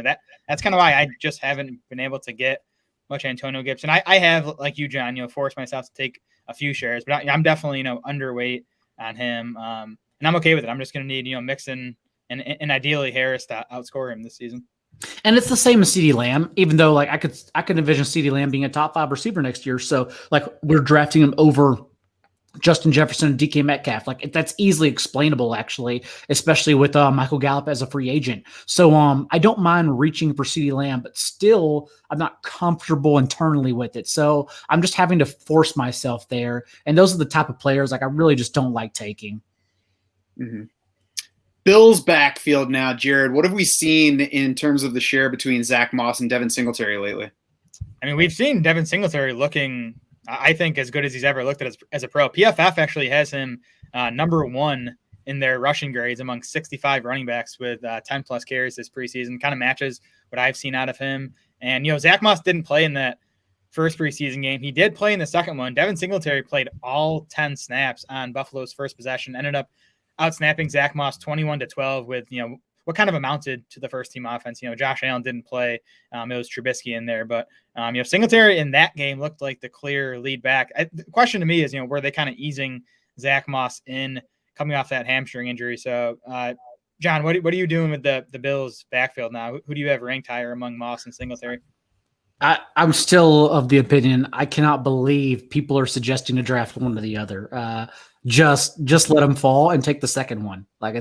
that's kind of why I just haven't been able to get much Antonio Gibson. I have, like you, John, forced myself to take a few shares, but I'm definitely underweight on him, and I'm okay with it. I'm just going to need Mixon and ideally Harris to outscore him this season. And it's the same as CeeDee Lamb, even though like I could envision CeeDee Lamb being a top 5 receiver next year. So like we're drafting him over Justin Jefferson and DK Metcalf. Like that's easily explainable, actually, especially with Michael Gallup as a free agent. So I don't mind reaching for CeeDee Lamb, but still I'm not comfortable internally with it. So I'm just having to force myself there. And those are the type of players like I really just don't like taking. Mm-hmm. Bills backfield now, Jared. What have we seen in terms of the share between Zach Moss and Devin Singletary lately? I mean, we've seen Devin Singletary looking, I think, as good as he's ever looked at as a pro. PFF actually has him number 1 in their rushing grades among 65 running backs with 10+ carries this preseason. Kind of matches what I've seen out of him. And, Zach Moss didn't play in that first preseason game. He did play in the second one. Devin Singletary played all 10 snaps on Buffalo's first possession, ended up outsnapping Zach Moss 21-12 with, what kind of amounted to the first team offense. Josh Allen didn't play. It was Trubisky in there, but Singletary in that game looked like the clear lead back. The question to me is, were they kind of easing Zach Moss in coming off that hamstring injury? So, John, what are you doing with the Bills backfield now? Who do you have ranked higher among Moss and Singletary? I'm still of the opinion I cannot believe people are suggesting to draft one or the other. Just let them fall and take the second one. Like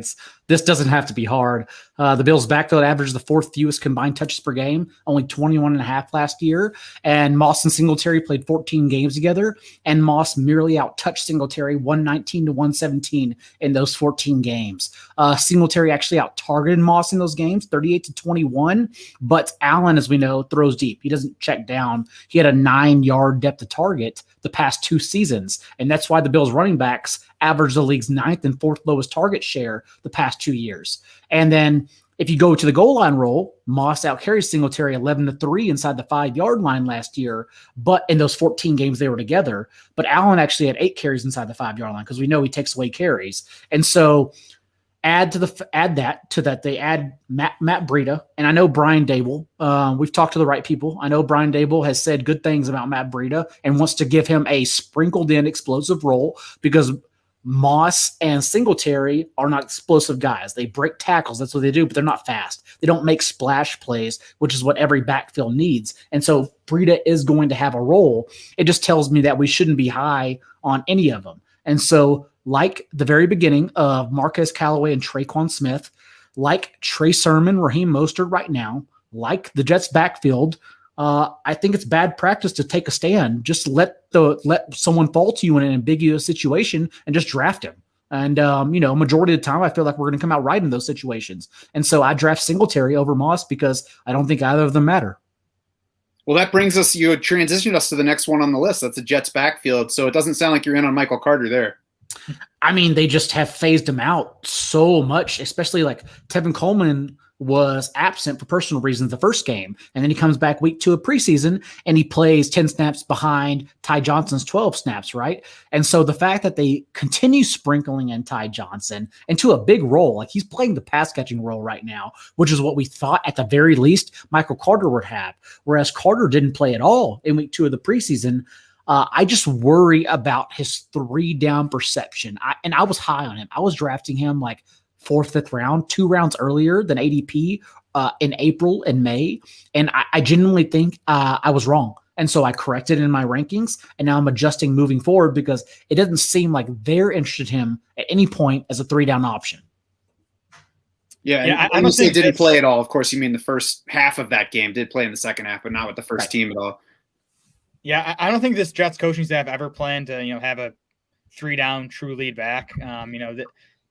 this doesn't have to be hard. The Bills backfield averaged the 4th fewest combined touches per game, only 21.5 last year. And Moss and Singletary played 14 games together, and Moss merely out-touched Singletary 119-117 in those 14 games. Singletary actually out-targeted Moss in those games, 38-21. But Allen, as we know, throws deep. He doesn't check down. He had a 9-yard depth of target the past 2 seasons, and that's why the Bills running backs average the league's 9th and 4th lowest target share the past 2 years. And then if you go to the goal line roll, Moss outcarries Singletary 11-3 inside the 5-yard line last year, but in those 14 games they were together. But Allen actually had 8 carries inside the 5-yard line because we know he takes away carries. And so add that to that they add Matt Breida, and I know Brian Dable. We've talked to the right people. I know Brian Dable has said good things about Matt Breida and wants to give him a sprinkled in explosive role because Moss and Singletary are not explosive guys. They break tackles. That's what they do, but they're not fast. They don't make splash plays, which is what every backfield needs. And so Breida is going to have a role. It just tells me that we shouldn't be high on any of them. And so like the very beginning of Marquez Callaway and Traquan Smith, like Trey Sermon, Raheem Mostert right now, like the Jets backfield, I think it's bad practice to take a stand. Just let someone fall to you in an ambiguous situation and just draft him. And, majority of the time, I feel like we're going to come out right in those situations. And so I draft Singletary over Moss because I don't think either of them matter. Well, that brings us, you had transitioned us to the next one on the list. That's the Jets backfield. So it doesn't sound like you're in on Michael Carter there. I mean, they just have phased him out so much, especially like Tevin Coleman was absent for personal reasons the first game. And then he comes back week 2 of preseason and he plays 10 snaps behind Ty Johnson's 12 snaps, right? And so the fact that they continue sprinkling in Ty Johnson into a big role, like he's playing the pass catching role right now, which is what we thought at the very least Michael Carter would have. Whereas Carter didn't play at all in week 2 of the preseason. I just worry about his 3-down perception. I was high on him. I was drafting him like 4th, 5th round, 2 rounds earlier than ADP in April and May. And I genuinely think I was wrong. And so I corrected in my rankings, and now I'm adjusting moving forward because it doesn't seem like they're interested in him at any point as a 3-down option. Yeah, I don't say didn't play at all. Of course, you mean the first half of that game, did play in the second half, but not with the first team at all. Yeah, I don't think this Jets coaching staff ever planned to, have a 3-down true lead back.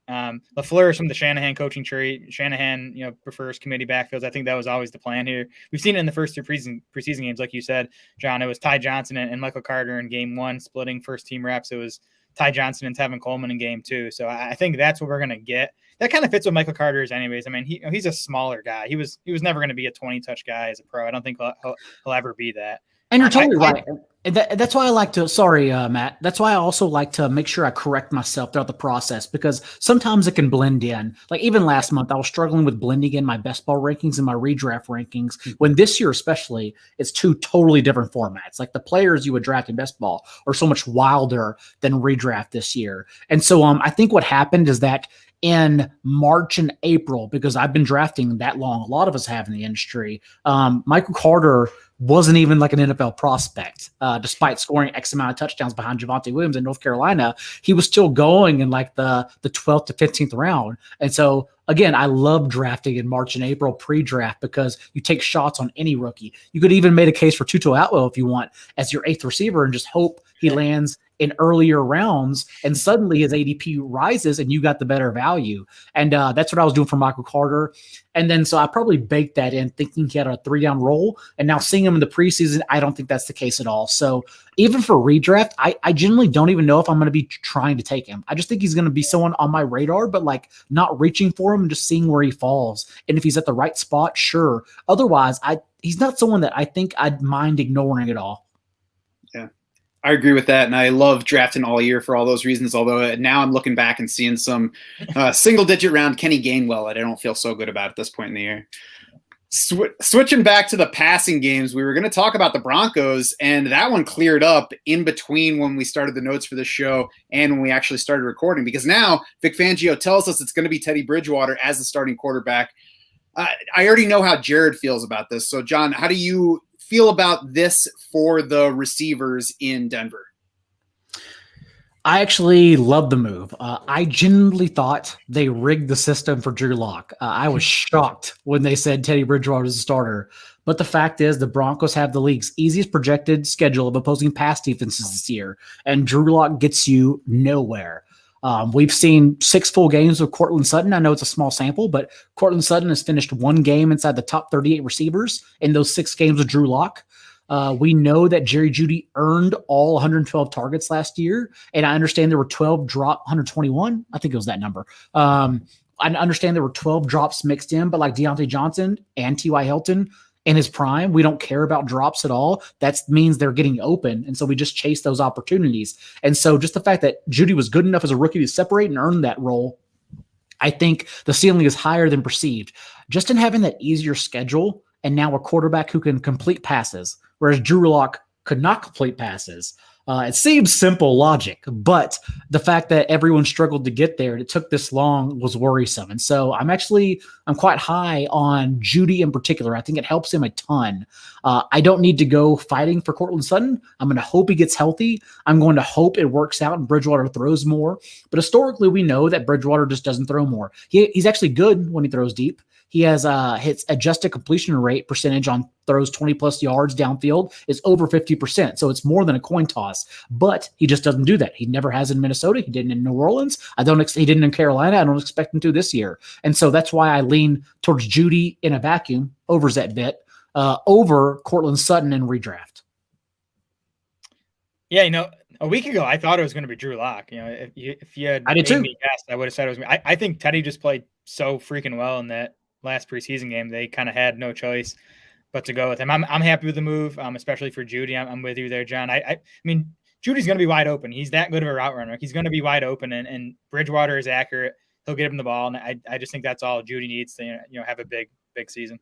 LaFleur is from the Shanahan coaching tree. Shanahan, prefers committee backfields. I think that was always the plan here. We've seen it in the first 2 preseason games, like you said, John. It was Ty Johnson and Michael Carter in game 1, splitting first team reps. It was Ty Johnson and Tevin Coleman in game 2. So I think that's what we're going to get. That kind of fits what Michael Carter is anyways. I mean, he's a smaller guy. He was never going to be a 20-touch guy as a pro. I don't think he'll ever be that. And you're totally right. That's why I like to, Matt, that's why I also like to make sure I correct myself throughout the process, because sometimes it can blend in. Like even last month, I was struggling with blending in my best ball rankings and my redraft rankings, when this year especially, it's 2 totally different formats. Like the players you would draft in best ball are so much wilder than redraft this year. And so I think what happened is that in March and April, because I've been drafting that long, a lot of us have in the industry, Michael Carter wasn't even like an NFL prospect, despite scoring X amount of touchdowns behind Javonte Williams in North Carolina. He was still going in like the 12th to 15th round. And so, again, I love drafting in March and April pre-draft because you take shots on any rookie. You could even make a case for Tutu Atwell if you want as your 8th receiver and just hope he lands in earlier rounds, and suddenly his ADP rises and you got the better value. And that's what I was doing for Michael Carter. And then so I probably baked that in thinking he had a 3-down role, and now seeing him in the preseason, I don't think that's the case at all. So even for redraft, I generally don't even know if I'm going to be trying to take him. I just think he's going to be someone on my radar, but like not reaching for him and just seeing where he falls. And if he's at the right spot, sure. Otherwise, he's not someone that I think I'd mind ignoring at all. Yeah. I agree with that, and I love drafting all year for all those reasons, although now I'm looking back and seeing some single-digit round Kenny Gainwell that I don't feel so good about at this point in the year. Switching back to the passing games, we were going to talk about the Broncos, and that one cleared up in between when we started the notes for the show and when we actually started recording, because now Vic Fangio tells us it's going to be Teddy Bridgewater as the starting quarterback. I already know how Jared feels about this. So, John, how do you feel about this for the receivers in Denver? I actually love the move. I genuinely thought they rigged the system for Drew Lock. I was shocked when they said Teddy Bridgewater is a starter. But the fact is, the Broncos have the league's easiest projected schedule of opposing pass defenses this year, and Drew Lock gets you nowhere. We've seen 6 full games of Courtland Sutton. I know it's a small sample, but Courtland Sutton has finished 1 game inside the top 38 receivers in those 6 games with Drew Lock. We know that Jerry Jeudy earned all 112 targets last year, and I understand there were 12 drop, 121. I think it was that number. I understand there were 12 drops mixed in, but like Deontay Johnson and T.Y. Hilton in his prime, we don't care about drops at all. That means they're getting open, and so we just chase those opportunities. And so just the fact that Jeudy was good enough as a rookie to separate and earn that role, I think the ceiling is higher than perceived. Just in having that easier schedule and now a quarterback who can complete passes, whereas Drew Lock could not complete passes. It seems simple logic, but the fact that everyone struggled to get there and it took this long was worrisome. And so I'm quite high on Jeudy in particular. I think it helps him a ton. I don't need to go fighting for Courtland Sutton. I'm going to hope he gets healthy. I'm going to hope it works out and Bridgewater throws more. But historically, we know that Bridgewater just doesn't throw more. He's actually good when he throws deep. He has his adjusted completion rate percentage on throws 20 plus yards downfield is over 50%. So it's more than a coin toss, but he just doesn't do that. He never has in Minnesota. He didn't in New Orleans. He didn't in Carolina. I don't expect him to this year. And so that's why I lean towards Jeudy in a vacuum over Zetbit, over Courtland Sutton in redraft. Yeah, a week ago, I thought it was going to be Drew Lock. If you had made me guess, I would have said it was me. I think Teddy just played so freaking well in that last preseason game. They kind of had no choice but to go with him. I'm happy with the move, especially for Jeudy. I'm with you there, John. I mean, Judy's going to be wide open. He's that good of a route runner. He's going to be wide open, and Bridgewater is accurate. He'll get him the ball, and I just think that's all Jeudy needs to have a big season.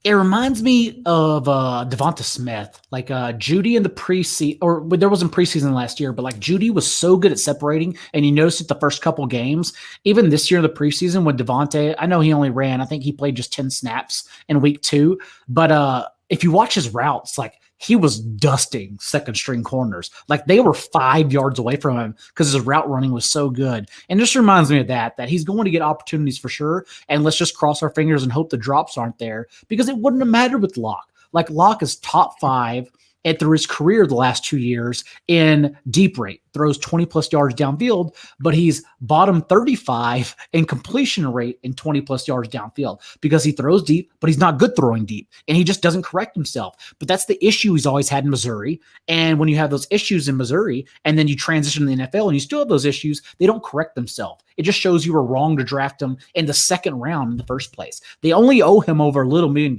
It reminds me of Devonta Smith, like Jeudy in the preseason, or there wasn't preseason last year, but like Jeudy was so good at separating, and you noticed it the first couple games. Even this year in the preseason with Devonta, I know he only ran, I think he played just 10 snaps in week 2, but if you watch his routes, like he was dusting second string corners. Like they were 5 yards away from him because his route running was so good. And it just reminds me of that he's going to get opportunities for sure. And let's just cross our fingers and hope the drops aren't there, because it wouldn't have mattered with Lock. Like Lock is top 5 through his career the last 2 years in deep rate. throws 20 plus yards downfield, but he's bottom 35 in completion rate in 20 plus yards downfield because he throws deep, but he's not good throwing deep and he just doesn't correct himself. But that's the issue he's always had in Missouri. And when you have those issues in Missouri and then you transition to the NFL and you still have those issues, they don't correct themselves. It just shows you were wrong to draft him in the second round in the first place. They only owe him over $1 million.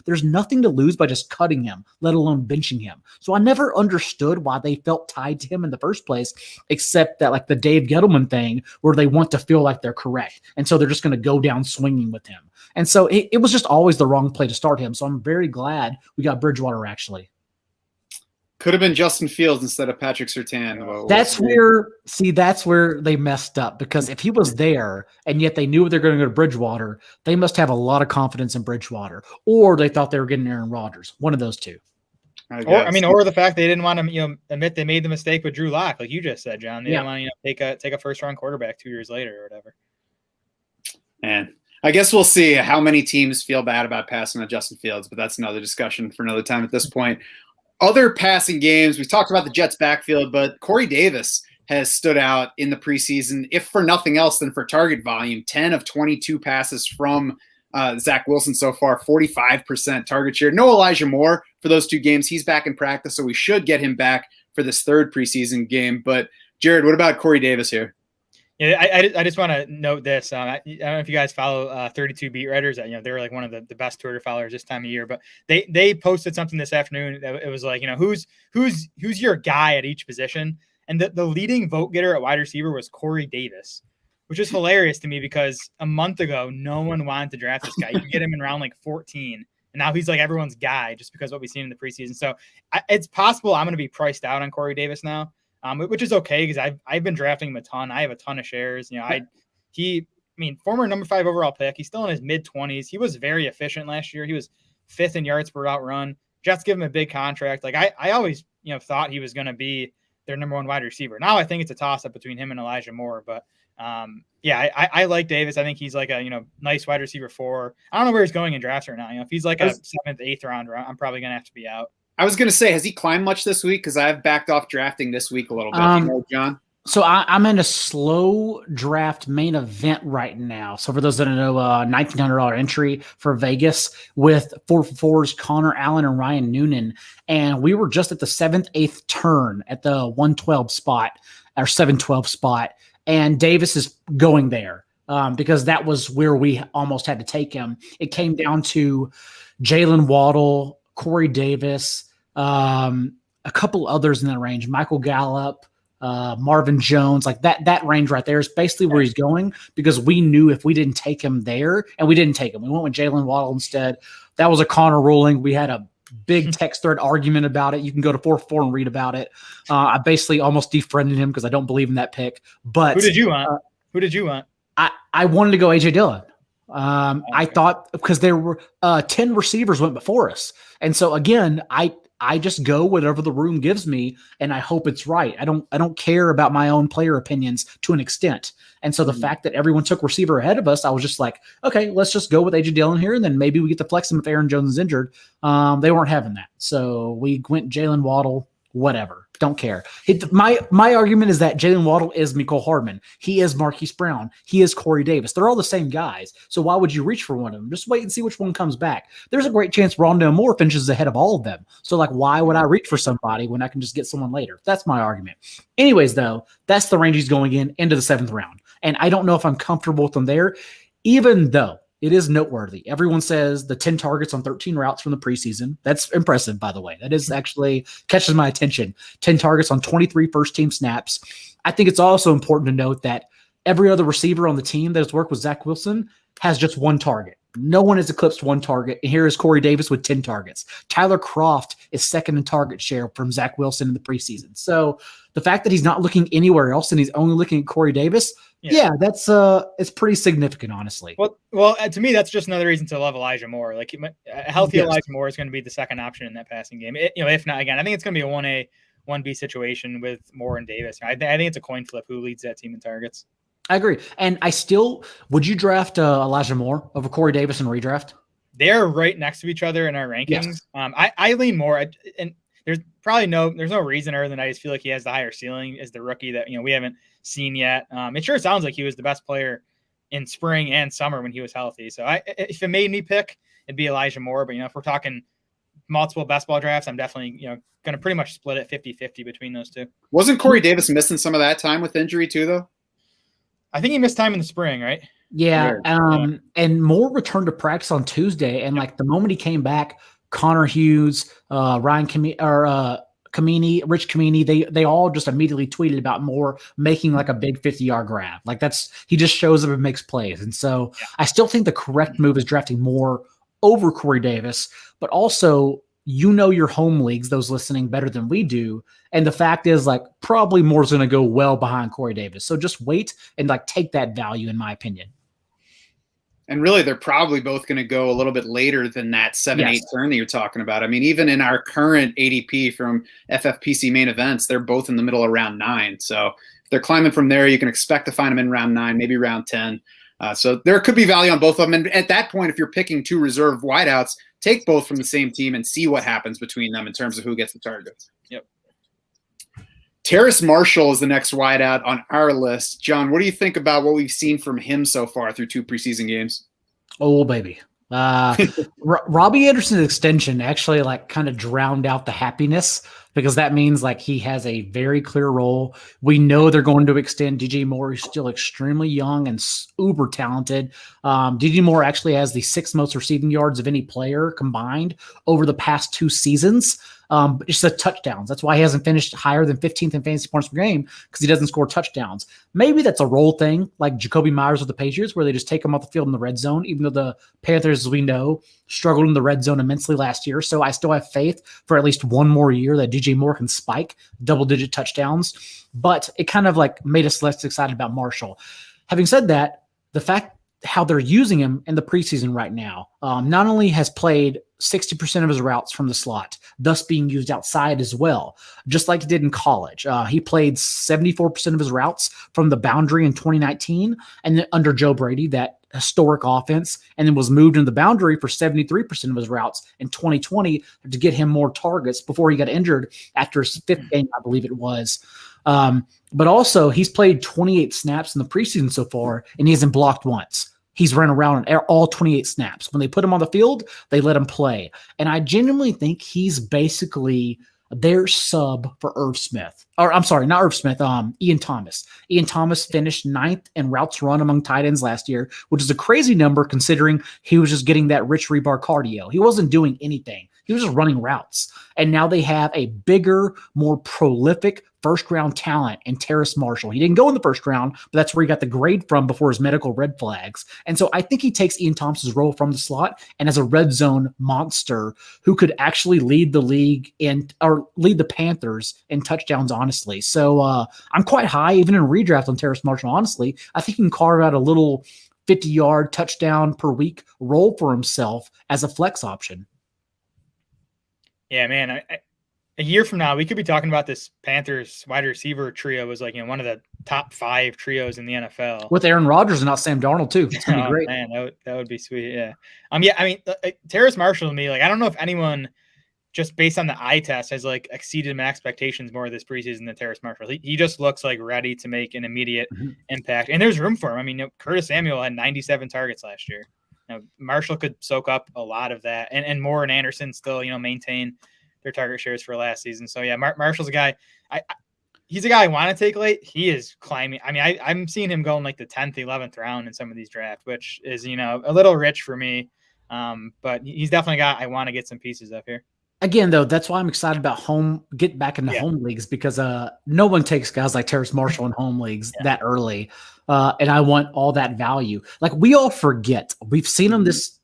There's nothing to lose by just cutting him, let alone benching him. So I never understood why they felt tied to him in the first place, except that like the Dave Gettleman thing where they want to feel like they're correct. And so they're just going to go down swinging with him. And so it was just always the wrong play to start him. So I'm very glad we got Bridgewater actually. Could have been Justin Fields instead of Patrick Surtain. That's where they messed up, because if he was there and yet they knew they're going to go to Bridgewater, they must have a lot of confidence in Bridgewater, or they thought they were getting Aaron Rodgers. One of those two. Or the fact they didn't want to, admit they made the mistake with Drew Lock, like you just said, John. They didn't want to, take a first round quarterback 2 years later or whatever. And I guess we'll see how many teams feel bad about passing on Justin Fields, but that's another discussion for another time at this point. Other passing games, we've talked about the Jets backfield, but Corey Davis has stood out in the preseason, if for nothing else than for target volume. 10 of 22 passes from Zach Wilson so far, 45% target share. No Elijah Moore for those 2 games. He's back in practice, so we should get him back for this 3rd preseason game. But Jared, what about Corey Davis here? Yeah, I just want to note this. I don't know if you guys follow 32 beat writers. They're like one of the best Twitter followers this time of year. But they posted something this afternoon. It was like, who's your guy at each position? And the leading vote getter at wide receiver was Corey Davis, which is hilarious to me because a month ago no one wanted to draft this guy. You can get him in round like 14, and now he's like everyone's guy just because of what we've seen in the preseason. So it's possible I'm going to be priced out on Corey Davis now. Which is okay because I've been drafting him a ton. I have a ton of shares. Former number 5 overall pick. He's still in his mid-20s. He was very efficient last year. He was 5th in yards per route run. Jets give him a big contract. Like I always thought he was going to be their number 1 wide receiver. Now I think it's a toss-up between him and Elijah Moore. But I like Davis. I think he's like a nice wide receiver 4. I don't know where he's going in drafts right now. If he's like a 7th, 8th rounder, I'm probably going to have to be out. I was going to say, has he climbed much this week? Because I've backed off drafting this week a little bit. John? So I'm in a slow draft main event right now. So for those that don't know, $1,900 entry for Vegas with 4-4's Connor Allen and Ryan Noonan. And we were just at the 7th, 8th turn at the 112 spot or 712 spot. And Davis is going there because that was where we almost had to take him. It came down to Jalen Waddle, Corey Davis, a couple others in that range, Michael Gallup, Marvin Jones, like that range right there is basically where he's going because we knew if we didn't take him there, and we didn't take him. We went with Jalen Waddle instead. That was a Connor ruling. We had a big text thread argument about it. You can go to 4-4 and read about it. I basically almost defriended him because I don't believe in that pick. But who did you want? I wanted to go AJ Dillon. I thought because there were 10 receivers went before us. And so again, I just go whatever the room gives me and I hope it's right. I don't care about my own player opinions to an extent. And so the fact that everyone took receiver ahead of us, I was just like, okay, let's just go with AJ Dillon here. And then maybe we get to flex him if Aaron Jones is injured. They weren't having that. So we went Jalen Waddle, whatever. Don't care. My argument is that Jalen Waddle is Mecole Hardman. He is Marquise Brown. He is Corey Davis. They're all the same guys. So why would you reach for one of them? Just wait and see which one comes back. There's a great chance Rondale Moore finishes ahead of all of them. So why would I reach for somebody when I can just get someone later? That's my argument. Anyways, though, that's the range he's going into the 7th round. And I don't know if I'm comfortable with him there, even though it is noteworthy. Everyone says the 10 targets on 13 routes from the preseason. That's impressive, by the way. That is actually catches my attention. 10 targets on 23 first-team snaps. I think it's also important to note that every other receiver on the team that has worked with Zach Wilson has just 1 target. No one has eclipsed 1 target. And here is Corey Davis with 10 targets. Tyler Kroft is 2nd in target share from Zach Wilson in the preseason. So the fact that he's not looking anywhere else and he's only looking at Corey Davis, that's it's pretty significant, honestly. Well, to me, that's just another reason to love Elijah Moore. Like a healthy Elijah Moore is going to be the second option in that passing game. If not, again, I think it's going to be a 1A, 1B situation with Moore and Davis. I think it's a coin flip who leads that team in targets. I agree. And would you draft Elijah Moore over Corey Davis in redraft? They're right next to each other in our rankings. Yes. I lean Moore. And there's no reason other than I just feel like he has the higher ceiling as the rookie that, we haven't seen yet. It sure sounds like he was the best player in spring and summer when he was healthy. So if it made me pick, it'd be Elijah Moore. But, if we're talking multiple best ball drafts, I'm definitely, going to pretty much split it 50-50 between those two. Wasn't Corey Davis missing some of that time with injury too, though? I think he missed time in the spring, right? Yeah. And Moore returned to practice on Tuesday. And like the moment he came back, Connor Hughes, Rich Kamini, they all just immediately tweeted about Moore making like a big 50-yard grab. Like he just shows up and makes plays. And so I still think the correct move is drafting Moore over Corey Davis, but also your home leagues, those listening better than we do. And the fact is like probably Moore's going to go well behind Corey Davis. So just wait and like take that value in my opinion. And really, they're probably both going to go a little bit later than that 7-8 turn that you're talking about. I mean, even in our current ADP from FFPC main events, they're both in the middle of round 9. So if they're climbing from there, you can expect to find them in round 9, maybe round 10. So there could be value on both of them. And at that point, if you're picking 2 reserve wideouts, take both from the same team and see what happens between them in terms of who gets the targets. Yep. Terrace Marshall is the next wideout on our list. John, what do you think about what we've seen from him so far through 2 preseason games? Oh, baby. Robbie Anderson's extension actually like kind of drowned out the happiness because that means like he has a very clear role. We know they're going to extend DJ Moore. He's still extremely young and uber talented. DJ Moore actually has the 6th most receiving yards of any player combined over the past 2 seasons. It's the touchdowns. That's why he hasn't finished higher than 15th in fantasy points per game because he doesn't score touchdowns. Maybe that's a role thing like Jacoby Myers with the Patriots where they just take him off the field in the red zone, even though the Panthers, as we know, struggled in the red zone immensely last year. So I still have faith for at least one more year that DJ Moore can spike double-digit touchdowns. But it kind of like made us less excited about Marshall. Having said that, the fact how they're using him in the preseason right now, not only has played 60% of his routes from the slot, thus being used outside as well, just like he did in college. He played 74% of his routes from the boundary in 2019, and then under Joe Brady, that historic offense, and then was moved into the boundary for 73% of his routes in 2020 to get him more targets before he got injured after his 5th game, I believe it was. But also, he's played 28 snaps in the preseason so far, and he hasn't blocked once. He's run around on all 28 snaps. When they put him on the field, they let him play. And I genuinely think he's basically their sub for Irv Smith. Or I'm sorry, not Irv Smith, Ian Thomas. Ian Thomas finished 9th in routes run among tight ends last year, which is a crazy number considering he was just getting that Rich Rebar cardio. He wasn't doing anything. He was just running routes. And now they have a bigger, more prolific first-round talent in Terrace Marshall. He didn't go in the first round, but that's where he got the grade from before his medical red flags. And so I think he takes Ian Thomas's role from the slot and as a red zone monster who could actually lead the league or lead the Panthers in touchdowns, honestly. So I'm quite high, even in redraft on Terrace Marshall, honestly. I think he can carve out a little 50-yard touchdown per week role for himself as a flex option. Yeah, man. A year from now, we could be talking about this Panthers wide receiver trio was like one of the top 5 trios in the NFL with Aaron Rodgers and not Sam Darnold too. It's gonna be great. Man, that would be sweet. Yeah. Yeah. I mean, Terrace Marshall to me, like I don't know if anyone just based on the eye test has like exceeded my expectations more this preseason than Terrace Marshall. He just looks like ready to make an immediate impact, and there's room for him. I mean, Curtis Samuel had 97 targets last year. Marshall could soak up a lot of that, and Moore and Anderson still maintain their target shares for last season. So yeah, Marshall's a guy. He's a guy I want to take late. He is climbing. I mean, I'm seeing him go in like the 10th, 11th round in some of these drafts, which is a little rich for me. But he's definitely a guy I want to get some pieces of here. Again, though, that's why I'm excited about get back into home leagues because no one takes guys like Terrace Marshall in home leagues that early. And I want all that value. Like we all forget, we've seen him just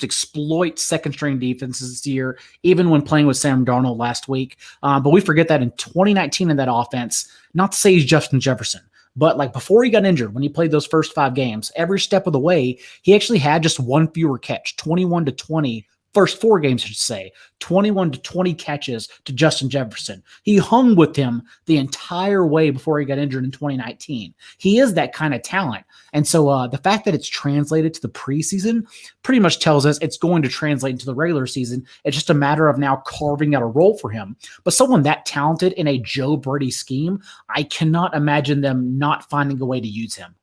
exploit second string defenses this year, even when playing with Sam Darnold last week. But we forget that in 2019 in that offense, not to say he's Justin Jefferson, but like before he got injured, when he played those first 5 games, every step of the way, he actually had just one fewer catch, 21-20 first 4 games, I should say, 21 to 20 catches to Justin Jefferson. He hung with him the entire way before he got injured in 2019. He is that kind of talent. And so the fact that it's translated to the preseason pretty much tells us it's going to translate into the regular season. It's just a matter of now carving out a role for him. But someone that talented in a Joe Brady scheme, I cannot imagine them not finding a way to use him.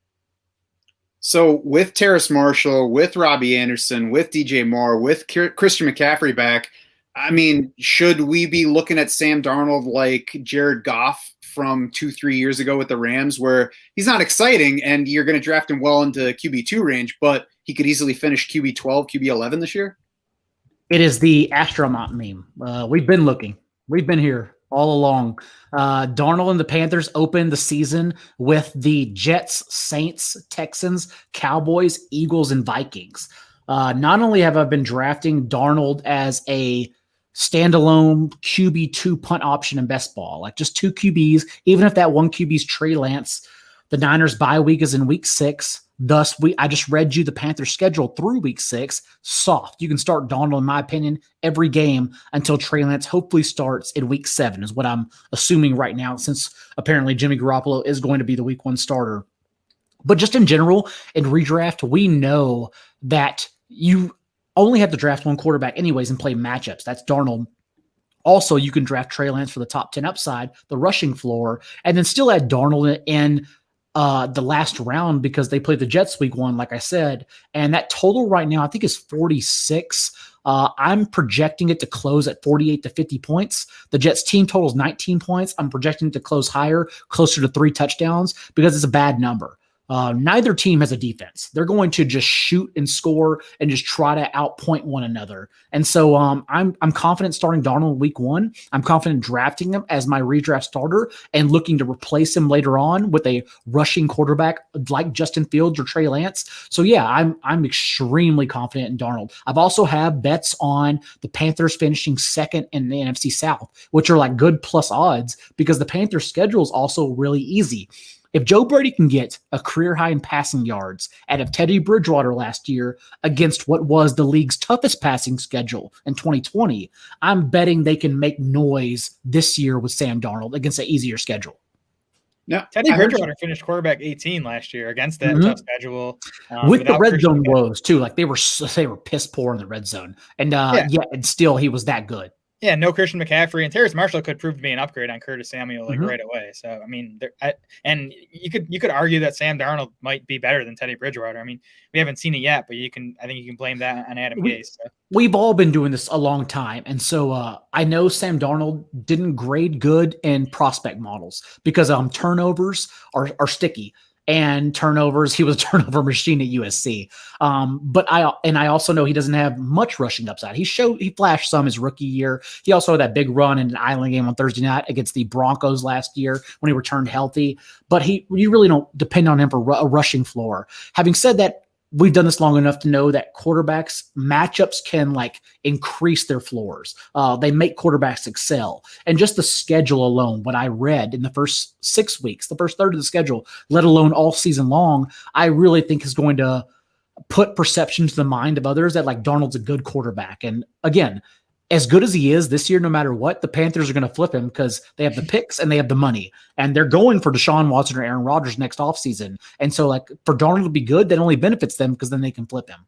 So with Terrace Marshall, with Robbie Anderson, with DJ Moore, with Christian McCaffrey back, I mean, should we be looking at Sam Darnold like Jared Goff from 2-3 years ago with the Rams, where he's not exciting and you're going to draft him well into QB2 range, but he could easily finish QB12, QB11 this year? It is the astronaut meme. We've been looking. We've been here all along. Darnold and the Panthers opened the season with the Jets, Saints, Texans, Cowboys, Eagles, and Vikings. Not only have I been drafting Darnold as a standalone QB2 punt option in best ball, like just 2 QBs, even if that one QB is Trey Lance, the Niners bye week is in week 6. Thus, I just read you the Panthers schedule through week 6. Soft. You can start Darnold, in my opinion, every game until Trey Lance hopefully starts in week 7 is what I'm assuming right now, since apparently Jimmy Garoppolo is going to be the week 1 starter. But just in general, in redraft, we know that you only have to draft one quarterback anyways and play matchups. That's Darnold. Also, you can draft Trey Lance for the top 10 upside, the rushing floor, and then still add Darnold in the last round because they played the Jets week 1, like I said. And that total right now, I think, is 46. I'm projecting it to close at 48 to 50 points. The Jets team total is 19 points. I'm projecting it to close higher, closer to 3 touchdowns, because it's a bad number. Neither team has a defense. They're going to just shoot and score and just try to outpoint one another. And so I'm confident starting Darnold week 1. I'm confident drafting him as my redraft starter and looking to replace him later on with a rushing quarterback like Justin Fields or Trey Lance. So yeah, I'm extremely confident in Darnold. I've also have bets on the Panthers finishing second in the NFC South, which are like good plus odds because the Panthers schedule is also really easy. If Joe Brady can get a career high in passing yards out of Teddy Bridgewater last year against what was the league's toughest passing schedule in 2020, I'm betting they can make noise this year with Sam Darnold against an easier schedule. Now, Teddy Bridgewater finished quarterback 18 last year against that tough schedule. With the red zone woes too, like they were piss poor in the red zone, and and still he was that good. Yeah, no Christian McCaffrey, and Terrace Marshall could prove to be an upgrade on Curtis Samuel right away. So I mean, and you could argue that Sam Darnold might be better than Teddy Bridgewater. I mean, we haven't seen it yet, but I think you can blame that on Adam Gase. So. We've all been doing this a long time, and so I know Sam Darnold didn't grade good in prospect models because turnovers are sticky. And turnovers, he was a turnover machine at USC. But I also know he doesn't have much rushing upside. He flashed some his rookie year. He also had that big run in an island game on Thursday night against the Broncos last year when he returned healthy. But you really don't depend on him for a rushing floor. Having said that, we've done this long enough to know that quarterbacks matchups can like increase their floors. They make quarterbacks excel. And just the schedule alone, what I read in the first 6 weeks, the first third of the schedule, let alone all season long, I really think is going to put perception to the mind of others that like Darnold's a good quarterback. And again, as good as he is this year, no matter what, the Panthers are going to flip him because they have the picks and they have the money. And they're going for Deshaun Watson or Aaron Rodgers next offseason. And so, like, for Darnold to be good, that only benefits them because then they can flip him.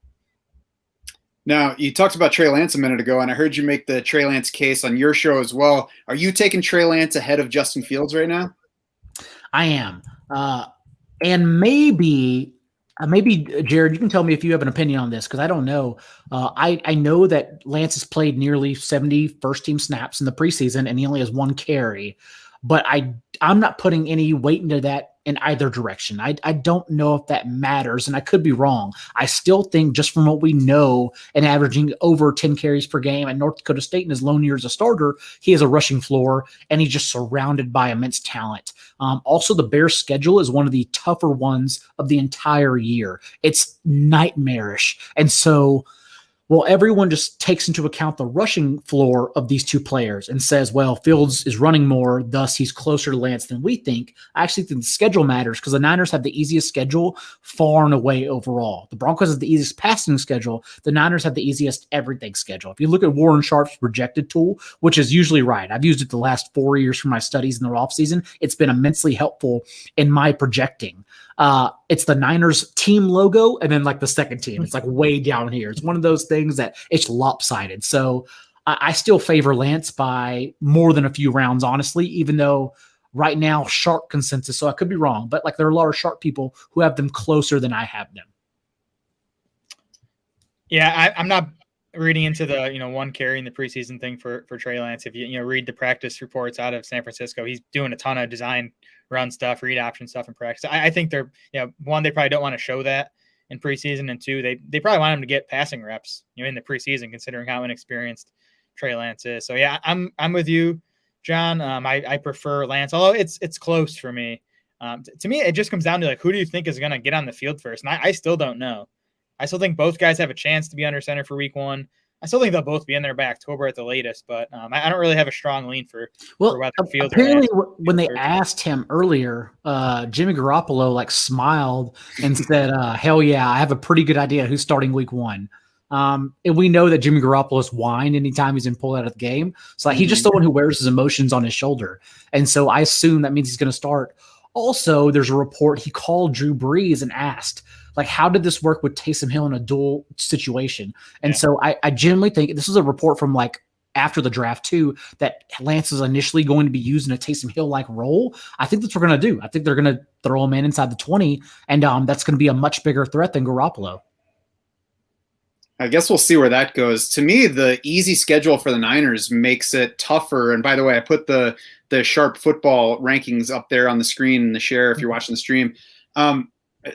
Now, you talked about Trey Lance a minute ago, and I heard you make the Trey Lance case on your show as well. Are you taking Trey Lance ahead of Justin Fields right now? I am. And maybe, Jared, you can tell me if you have an opinion on this because I don't know. I know that Lance has played nearly 70 first-team snaps in the preseason, and he only has 1 carry. But I'm not putting any weight into that in either direction. I don't know if that matters, and I could be wrong. I still think just from what we know and averaging over 10 carries per game at North Dakota State in his lone year as a starter, he has a rushing floor, and he's just surrounded by immense talent. Also, the Bears' schedule is one of the tougher ones of the entire year. It's nightmarish. And so Well, everyone just takes into account the rushing floor of these two players and says, well, Fields is running more, thus he's closer to Lance than we think. I actually think the schedule matters because the Niners have the easiest schedule far and away overall. The Broncos have the easiest passing schedule. The Niners have the easiest everything schedule. If you look at Warren Sharp's projected tool, which is usually right, I've used it the last 4 years for my studies in the offseason. It's been immensely helpful in my projecting. It's the Niners team logo and then like the second team. It's like way down here. It's one of those things that it's lopsided. So I still favor Lance by more than a few rounds, honestly, even though right now sharp consensus, so I could be wrong, but like there are a lot of sharp people who have them closer than I have them. Yeah, I'm not reading into the one carry in the preseason thing for Trey Lance. If you read the practice reports out of San Francisco, he's doing a ton of design run stuff, read option stuff in practice. I think they're one, they probably don't want to show that in preseason, and two, they probably want him to get passing reps in the preseason, considering how inexperienced Trey Lance is. So yeah, I'm with you, John. I prefer Lance, although it's close for me. To me, it just comes down to like, who do you think is going to get on the field first? And I still don't know. I still think both guys have a chance to be under center for week 1. I still think they'll both be in there by October at the latest, but I don't really have a strong lean for whether Fields apparently when they asked him earlier, Jimmy Garoppolo like smiled and said, hell yeah, I have a pretty good idea who's starting week 1. And we know that Jimmy Garoppolo's whined anytime he's been pulled out of the game. So like, he's just someone who wears his emotions on his shoulder. And so I assume that means he's going to start. Also, there's a report he called Drew Brees and asked, like, how did this work with Taysom Hill in a dual situation? And so I genuinely think this is a report from like after the draft too, that Lance is initially going to be used in a Taysom Hill-like role. I think that's what we're going to do. I think they're going to throw a man inside the 20, and that's going to be a much bigger threat than Garoppolo. I guess we'll see where that goes. To me, the easy schedule for the Niners makes it tougher. And by the way, I put the Sharp Football rankings up there on the screen in the share if you're watching the stream.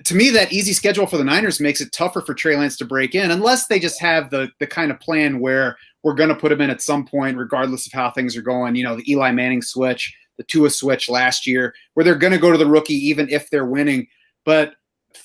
To me, that easy schedule for the Niners makes it tougher for Trey Lance to break in, unless they just have the kind of plan where we're going to put him in at some point, regardless of how things are going. The Eli Manning switch, the Tua switch last year, where they're going to go to the rookie even if they're winning. But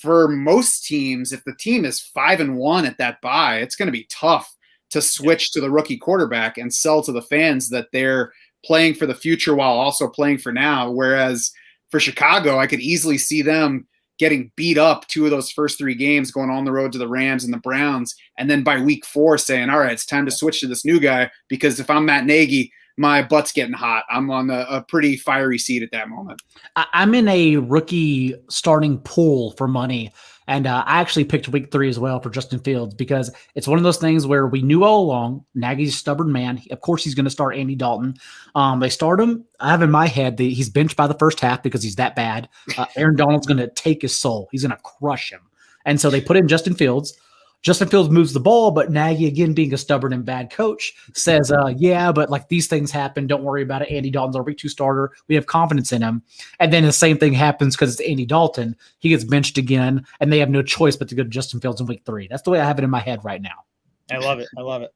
for most teams, if the team is 5-1 at that bye, it's going to be tough to switch to the rookie quarterback and sell to the fans that they're playing for the future while also playing for now. Whereas for Chicago, I could easily see them getting beat up 2 of those first 3 games, going on the road to the Rams and the Browns, and then by week 4 saying, all right, it's time to switch to this new guy, because if I'm Matt Nagy, my butt's getting hot. I'm on a pretty fiery seat at that moment. I'm in a rookie starting pool for money, and I actually picked week 3 as well for Justin Fields, because it's one of those things where we knew all along Nagy's a stubborn man. Of course, he's going to start Andy Dalton. They start him. I have in my head that he's benched by the first half because he's that bad. Aaron Donald's going to take his soul. He's going to crush him. And so they put in Justin Fields. Justin Fields moves the ball, but Nagy, again, being a stubborn and bad coach, says, yeah, but like these things happen. Don't worry about it. Andy Dalton's our week 2 starter. We have confidence in him. And then the same thing happens because it's Andy Dalton. He gets benched again, and they have no choice but to go to Justin Fields in week 3. That's the way I have it in my head right now. I love it.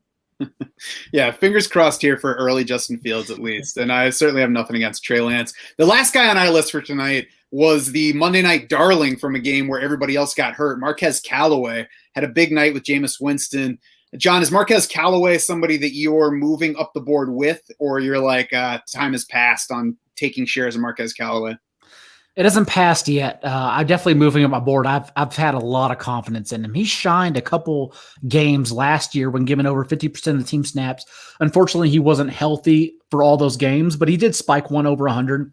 Yeah, fingers crossed here for early Justin Fields at least. And I certainly have nothing against Trey Lance. The last guy on our list for tonight was the Monday night darling from a game where everybody else got hurt. Marquez Callaway had a big night with Jameis Winston. John, is Marquez Callaway somebody that you're moving up the board with, or you're like, time has passed on taking shares of Marquez Callaway? It hasn't passed yet. I'm definitely moving up my board. I've had a lot of confidence in him. He shined a couple games last year when given over 50% of the team snaps. Unfortunately, he wasn't healthy for all those games, but he did spike one over 100.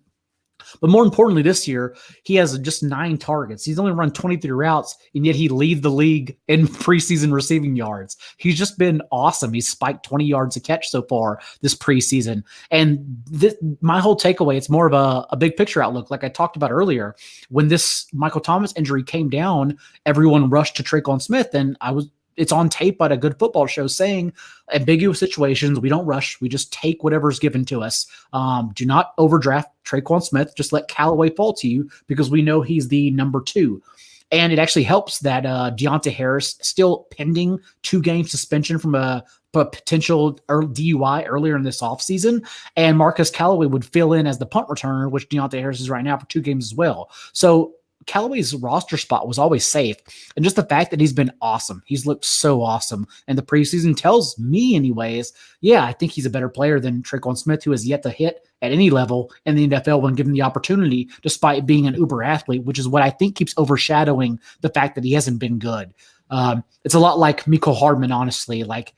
But more importantly, this year, he has just 9 targets. He's only run 23 routes, and yet he leads the league in preseason receiving yards. He's just been awesome. He's spiked 20 yards a catch so far this preseason. And my whole takeaway, it's more of a big picture outlook. Like I talked about earlier, when this Michael Thomas injury came down, everyone rushed to Tre'Quan Smith, and it's on tape at a good football show saying ambiguous situations, we don't rush. We just take whatever's given to us. Do not overdraft Tre'Quan Smith. Just let Callaway fall to you because we know he's the number 2. And it actually helps that Deontay Harris still pending 2-game suspension from a potential DUI earlier in this offseason. And Marcus Callaway would fill in as the punt returner, which Deontay Harris is right now for 2 games as well. So Callaway's roster spot was always safe. And just the fact that he's been awesome. He's looked so awesome. And the preseason tells me anyways, yeah, I think he's a better player than Tre'Quan Smith, who has yet to hit at any level in the NFL when given the opportunity, despite being an uber athlete, which is what I think keeps overshadowing the fact that he hasn't been good. It's a lot like Mecole Hardman, honestly. Like,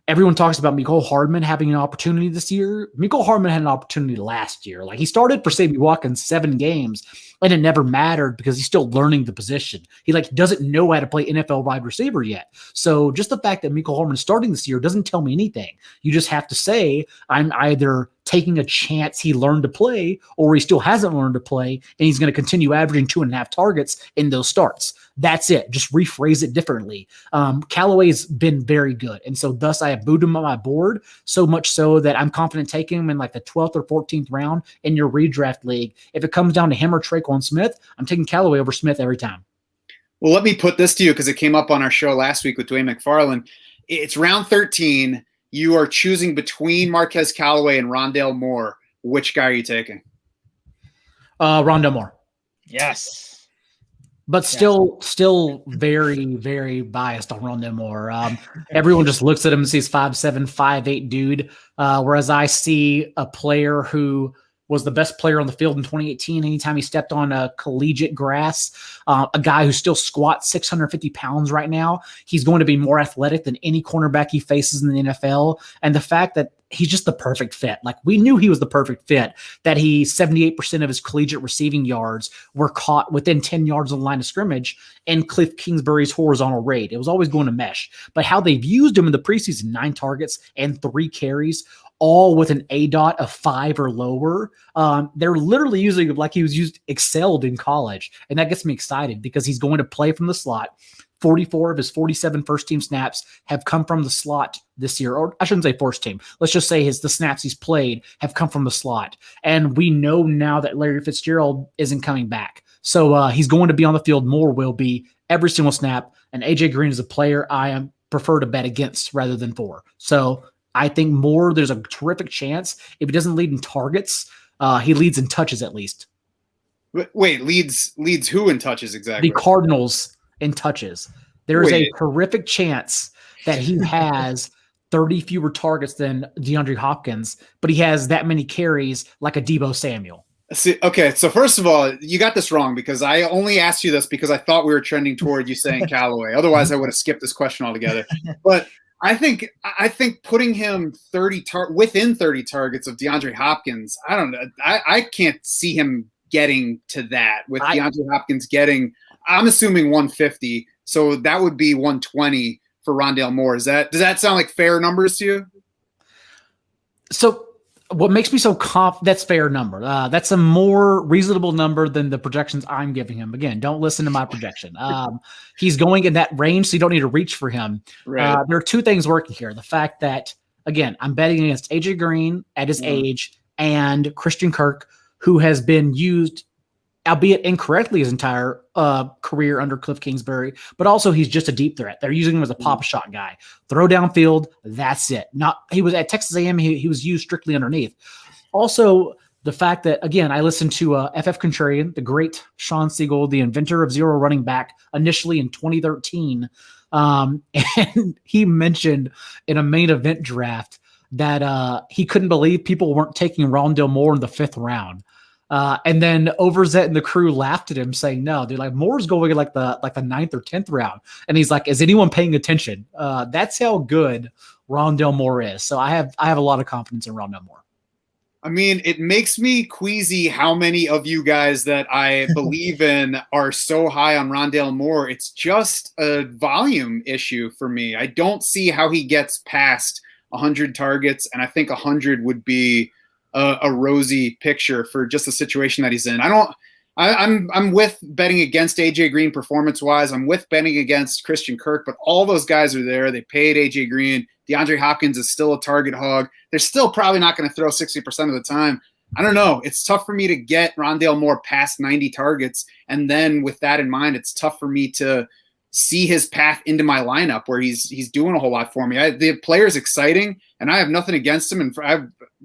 everyone talks about Mecole Hardman having an opportunity this year. Mecole Hardman had an opportunity last year. Like, he started for Sammy Watkins 7 games, and it never mattered because he's still learning the position. He doesn't know how to play NFL wide receiver yet. So just the fact that Mecole Hardman is starting this year doesn't tell me anything. You just have to say, I'm either taking a chance he learned to play or he still hasn't learned to play, and he's going to continue averaging 2.5 targets in those starts. That's it. Just rephrase it differently. Callaway's been very good, and so thus I have booed him on my board, so much so that I'm confident taking him in like the 12th or 14th round in your redraft league. If it comes down to him or Tre'Quan Smith, I'm taking Callaway over Smith every time. Well, let me put this to you because it came up on our show last week with Dwayne McFarland. It's round 13. You are choosing between Marquez Callaway and Rondale Moore. Which guy are you taking? Rondale Moore. Yes. But still very, very biased on Rondale Moore. Everyone just looks at him and sees 5'7", 5'8" dude, whereas I see a player who was the best player on the field in 2018 anytime he stepped on a collegiate grass, a guy who still squats 650 pounds right now. He's going to be more athletic than any cornerback he faces in the NFL. And the fact that he's just the perfect fit. Like, we knew he was the perfect fit, that 78% of his collegiate receiving yards were caught within 10 yards of the line of scrimmage and Cliff Kingsbury's horizontal raid. It was always going to mesh. But how they've used him in the preseason, 9 targets and 3 carries, all with an ADOT of 5 or lower. They're literally using him like he was excelled in college. And that gets me excited because he's going to play from the slot. 44 of his 47 first-team snaps have come from the slot this year. Or I shouldn't say first team. Let's just say the snaps he's played have come from the slot. And we know now that Larry Fitzgerald isn't coming back. So he's going to be on the field. Moore will be every single snap. And A.J. Green is a player I prefer to bet against rather than for. So I think Moore, there's a terrific chance. If he doesn't lead in targets, he leads in touches at least. Wait, leads who in touches exactly? The Cardinals in touches. There is a horrific chance that he has 30 fewer targets than DeAndre Hopkins, but he has that many carries like a Deebo Samuel. See, okay, so first of all, you got this wrong because I only asked you this because I thought we were trending toward you saying Callaway. Otherwise, I would have skipped this question altogether. But I think putting him within 30 targets of DeAndre Hopkins, I don't know. I can't see him getting to that with DeAndre Hopkins getting, I'm assuming 150. So that would be 120 for Rondale Moore. Does that sound like fair numbers to you? So what makes me so confident, that's fair number. That's a more reasonable number than the projections I'm giving him. Again, don't listen to my projection. He's going in that range, so you don't need to reach for him. Right. There are 2 things working here. The fact that, again, I'm betting against A.J. Green at his age and Christian Kirk, who has been used, albeit incorrectly, his entire career under Cliff Kingsbury, but also he's just a deep threat. They're using him as a pop shot guy. Throw downfield, that's it. He was at Texas A&M, he was used strictly underneath. Also, the fact that, again, I listened to FF Contrarian, the great Sean Siegel, the inventor of zero running back, initially in 2013, and he mentioned in a main event draft that he couldn't believe people weren't taking Rondale Moore in the 5th round. And then Overzet and the crew laughed at him, saying, "No, they're like, Moore's going in like the 9th or 10th round." And he's like, "Is anyone paying attention?" That's how good Rondale Moore is. So I have a lot of confidence in Rondale Moore. I mean, it makes me queasy how many of you guys that I believe in are so high on Rondale Moore. It's just a volume issue for me. I don't see how he gets past 100 targets, and I think 100 would be a rosy picture for just the situation that he's in. I'm with betting against AJ Green performance wise. I'm with betting against Christian Kirk, but all those guys are there. They paid AJ Green. DeAndre Hopkins is still a target hog. They're still probably not going to throw 60% of the time. I don't know. It's tough for me to get Rondale Moore past 90 targets. And then with that in mind, it's tough for me to see his path into my lineup where he's doing a whole lot for me. The player's exciting, and I have nothing against him. And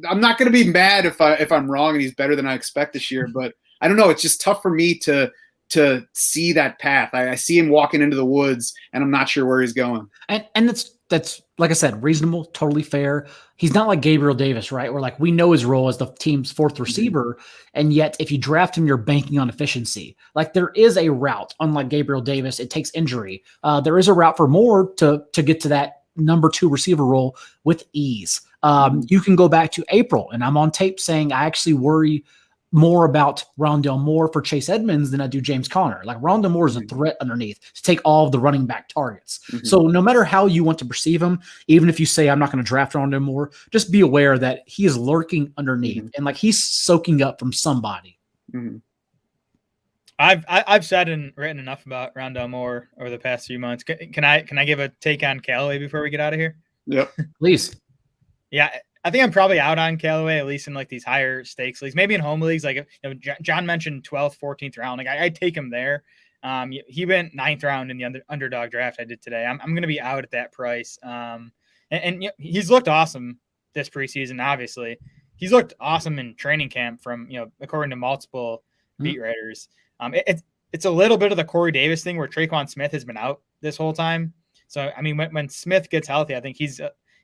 I'm not going to be mad if I'm wrong and he's better than I expect this year. But I don't know. It's just tough for me to to see that path. I see him walking into the woods, and I'm not sure where he's going. And that's like I said, reasonable, totally fair. He's not like Gabriel Davis, right? Where like we know his role as the team's fourth receiver, and yet if you draft him, you're banking on efficiency. Like there is a route, unlike Gabriel Davis, it takes injury. There is a route for Moore to get to that number 2 receiver role with ease. You can go back to April, and I'm on tape saying I actually worry more about Rondale Moore for Chase Edmonds than I do James Conner. Like Rondale Moore is a threat underneath to take all of the running back targets. So no matter how you want to perceive him, even if you say I'm not going to draft Rondale Moore, just be aware that he is lurking underneath and like he's soaking up from somebody. I've said and written enough about Rondale Moore over the past few months. Can I give a take on Callaway before we get out of here? Yep, please. Yeah, I think I'm probably out on Callaway, at least in like these higher stakes leagues, maybe in home leagues. Like John mentioned 12th, 14th round. Like I'd take him there. He went 9th round in the underdog draft I did today. I'm going to be out at that price. And he's looked awesome this preseason. Obviously, he's looked awesome in training camp from according to multiple beat writers. It's a little bit of the Corey Davis thing where Traquan Smith has been out this whole time. So I mean, when Smith gets healthy, I think he's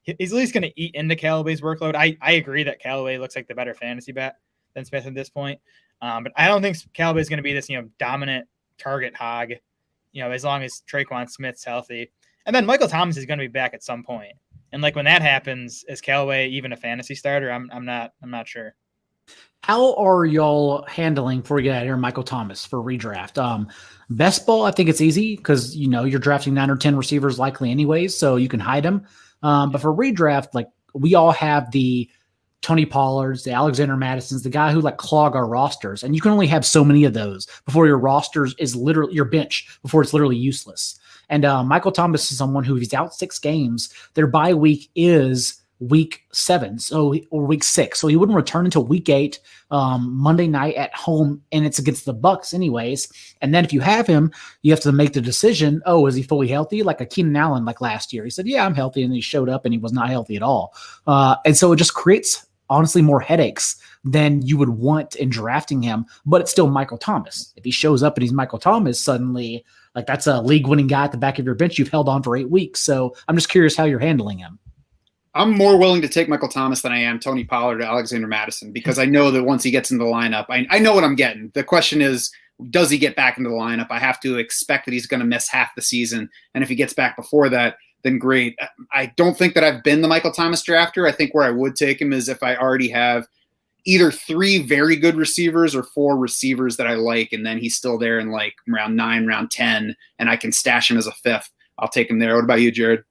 at least going to eat into Callaway's workload. I agree that Callaway looks like the better fantasy bet than Smith at this point. But I don't think Callaway is going to be this, dominant target hog, as long as Traquan Smith's healthy. And then Michael Thomas is going to be back at some point. And like when that happens, is Callaway even a fantasy starter? I'm not sure. How are y'all handling before we get out of here, Michael Thomas for redraft? Best ball, I think it's easy because you're drafting 9 or 10 receivers likely anyways, so you can hide them. But for redraft, like we all have the Tony Pollards, the Alexander Madisons, the guy who like clog our rosters, and you can only have so many of those before your rosters is literally your bench before it's literally useless. And Michael Thomas is someone who, if he's out 6 games, their bye week is week 7, or week 6, so he wouldn't return until week 8, Monday night at home, and it's against the Bucks anyways. And then if you have him, you have to make the decision, is he fully healthy? Like a Keenan Allen, like last year, he said, yeah, I'm healthy, and he showed up and he was not healthy at all. And so it just creates honestly more headaches than you would want in drafting him, but it's still Michael Thomas. If he shows up and he's Michael Thomas, suddenly like that's a league winning guy at the back of your bench you've held on for 8 weeks. So I'm just curious how you're handling him. I'm more willing to take Michael Thomas than I am Tony Pollard or Alexander Madison, because I know that once he gets into the lineup, I know what I'm getting. The question is, does he get back into the lineup? I have to expect that he's going to miss half the season. And if he gets back before that, then great. I don't think that I've been the Michael Thomas drafter. I think where I would take him is if I already have either 3 very good receivers or 4 receivers that I like, and then he's still there in like round 9, round 10, and I can stash him as a 5th. I'll take him there. What about you, Jared?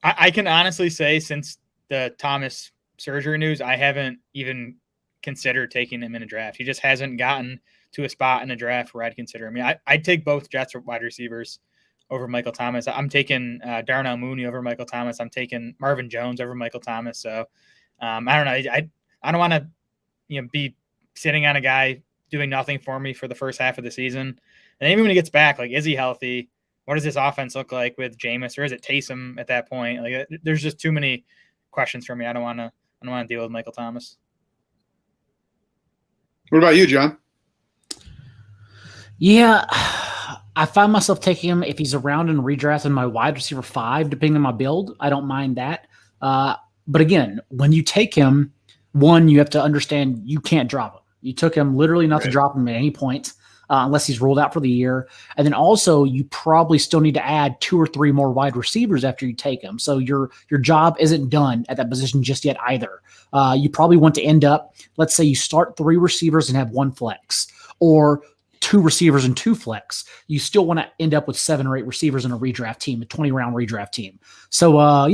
I can honestly say since the Thomas surgery news, I haven't even considered taking him in a draft. He just hasn't gotten to a spot in a draft where I'd consider him. I'd take both Jets wide receivers over Michael Thomas. I'm taking Darnell Mooney over Michael Thomas. I'm taking Marvin Jones over Michael Thomas. So I don't know. I don't want to be sitting on a guy doing nothing for me for the first half of the season. And even when he gets back, like, is he healthy? What does this offense look like with Jameis, or is it Taysom at that point? Like, there's just too many questions for me. I don't want to deal with Michael Thomas. What about you, John? Yeah, I find myself taking him if he's around in redraft in my wide receiver 5, depending on my build. I don't mind that. But again, when you take him, one, you have to understand you can't drop him. You took him literally not to drop him at any point. Unless he's ruled out for the year. And then also you probably still need to add 2 or 3 more wide receivers after you take him. So your job isn't done at that position just yet either. You probably want to end up, let's say you start 3 receivers and have 1 flex, or 2 receivers and 2 flex. You still want to end up with 7 or 8 receivers in a redraft team, a 20-round redraft team. So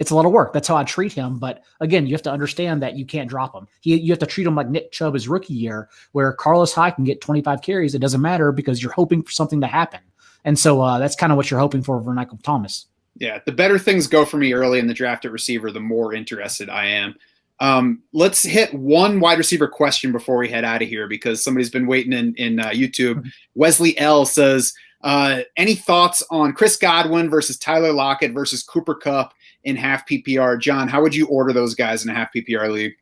it's a lot of work. That's how I treat him. But again, you have to understand that you can't drop him. You have to treat him like Nick Chubb his rookie year, where Carlos Hyde can get 25 carries. It doesn't matter because you're hoping for something to happen. And so that's kind of what you're hoping for Michael Thomas. Yeah, the better things go for me early in the draft at receiver, the more interested I am. Let's hit one wide receiver question before we head out of here, because somebody's been waiting in YouTube. Wesley L says, any thoughts on Chris Godwin versus Tyler Lockett versus Cooper Kupp in half PPR? John, how would you order those guys in a half PPR league?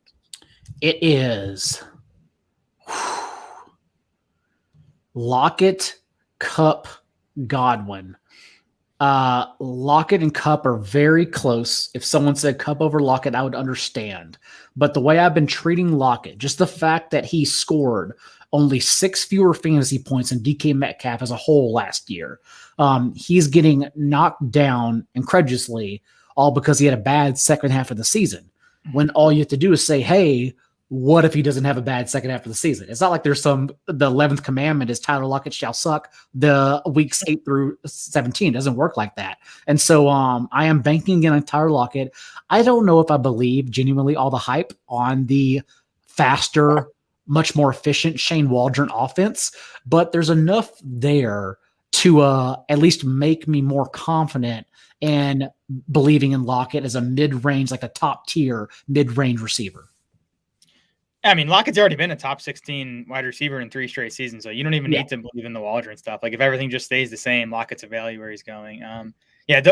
It is. Lockett, Kupp, Godwin. Lockett and Kupp are very close. If someone said Kupp over Lockett, I would understand. But the way I've been treating Lockett, just the fact that he scored only 6 fewer fantasy points than DK Metcalf as a whole last year, he's getting knocked down incredulously, all because he had a bad second half of the season. When all you have to do is say, hey, what if he doesn't have a bad second half of the season? It's not like there's the 11th commandment is Tyler Lockett shall suck the weeks 8 through 17. It doesn't work like that. And so I am banking again on Tyler Lockett. I don't know if I believe genuinely all the hype on the faster, much more efficient Shane Waldron offense, but there's enough there to at least make me more confident in believing in Lockett as a mid-range, like a top tier mid-range receiver. I mean, Lockett's already been a top 16 wide receiver in 3 straight seasons, so you don't even need to believe in the Waldron stuff. Like, if everything just stays the same, Lockett's a value where he's going.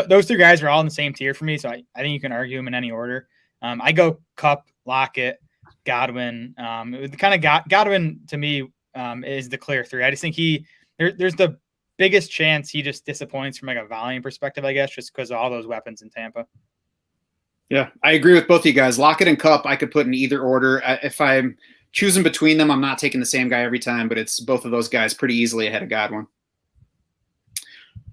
Those 2 guys are all in the same tier for me, so I think you can argue them in any order. I go Kupp, Lockett, Godwin. Godwin to me is the clear 3. I just think there's the biggest chance he just disappoints from like a volume perspective, I guess, just because of all those weapons in Tampa. Yeah, I agree with both of you guys. Lockett and Kupp, I could put in either order. If I'm choosing between them, I'm not taking the same guy every time, but it's both of those guys pretty easily ahead of Godwin.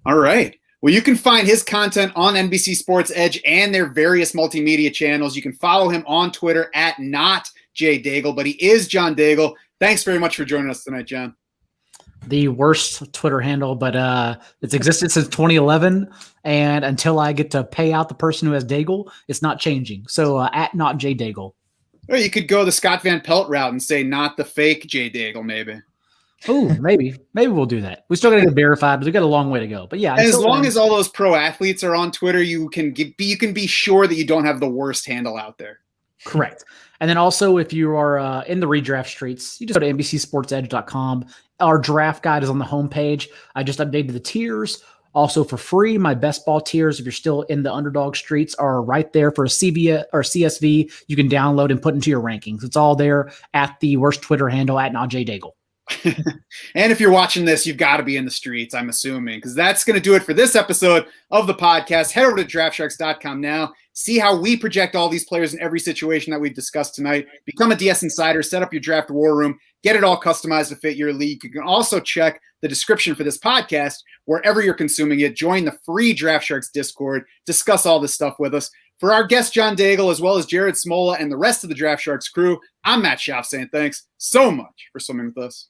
All right. Well, you can find his content on NBC Sports Edge and their various multimedia channels. You can follow him on Twitter at @NotJDaigle, but he is John Daigle. Thanks very much for joining us tonight, John. The worst Twitter handle, but it's existed since 2011, and until I get to pay out the person who has Daigle, it's not changing. So at @NotJDaigle. Or you could go the Scott Van Pelt route and say not the fake Jay Daigle, maybe. Oh, maybe we'll do that. We still got to get verified, but we got a long way to go. But yeah, as long as all those pro athletes are on Twitter, you can be sure that you don't have the worst handle out there. Correct. And then also, if you are in the redraft streets, you just go to NBCSportsEdge.com. Our draft guide is on the homepage. I just updated the tiers. Also for free, my best ball tiers, if you're still in the underdog streets, are right there for a CB or CSV. You can download and put into your rankings. It's all there at the worst Twitter handle at @NotJDaigle. And if you're watching this, you've got to be in the streets, I'm assuming, because that's going to do it for this episode of the podcast. Head over to DraftSharks.com now. See how we project all these players in every situation that we've discussed tonight. Become a DS Insider. Set up your draft war room. Get it all customized to fit your league. You can also check the description for this podcast wherever you're consuming it. Join the free Draft Sharks Discord. Discuss all this stuff with us. For our guest, John Daigle, as well as Jared Smola and the rest of the Draft Sharks crew, I'm Matt Schaff saying thanks so much for swimming with us.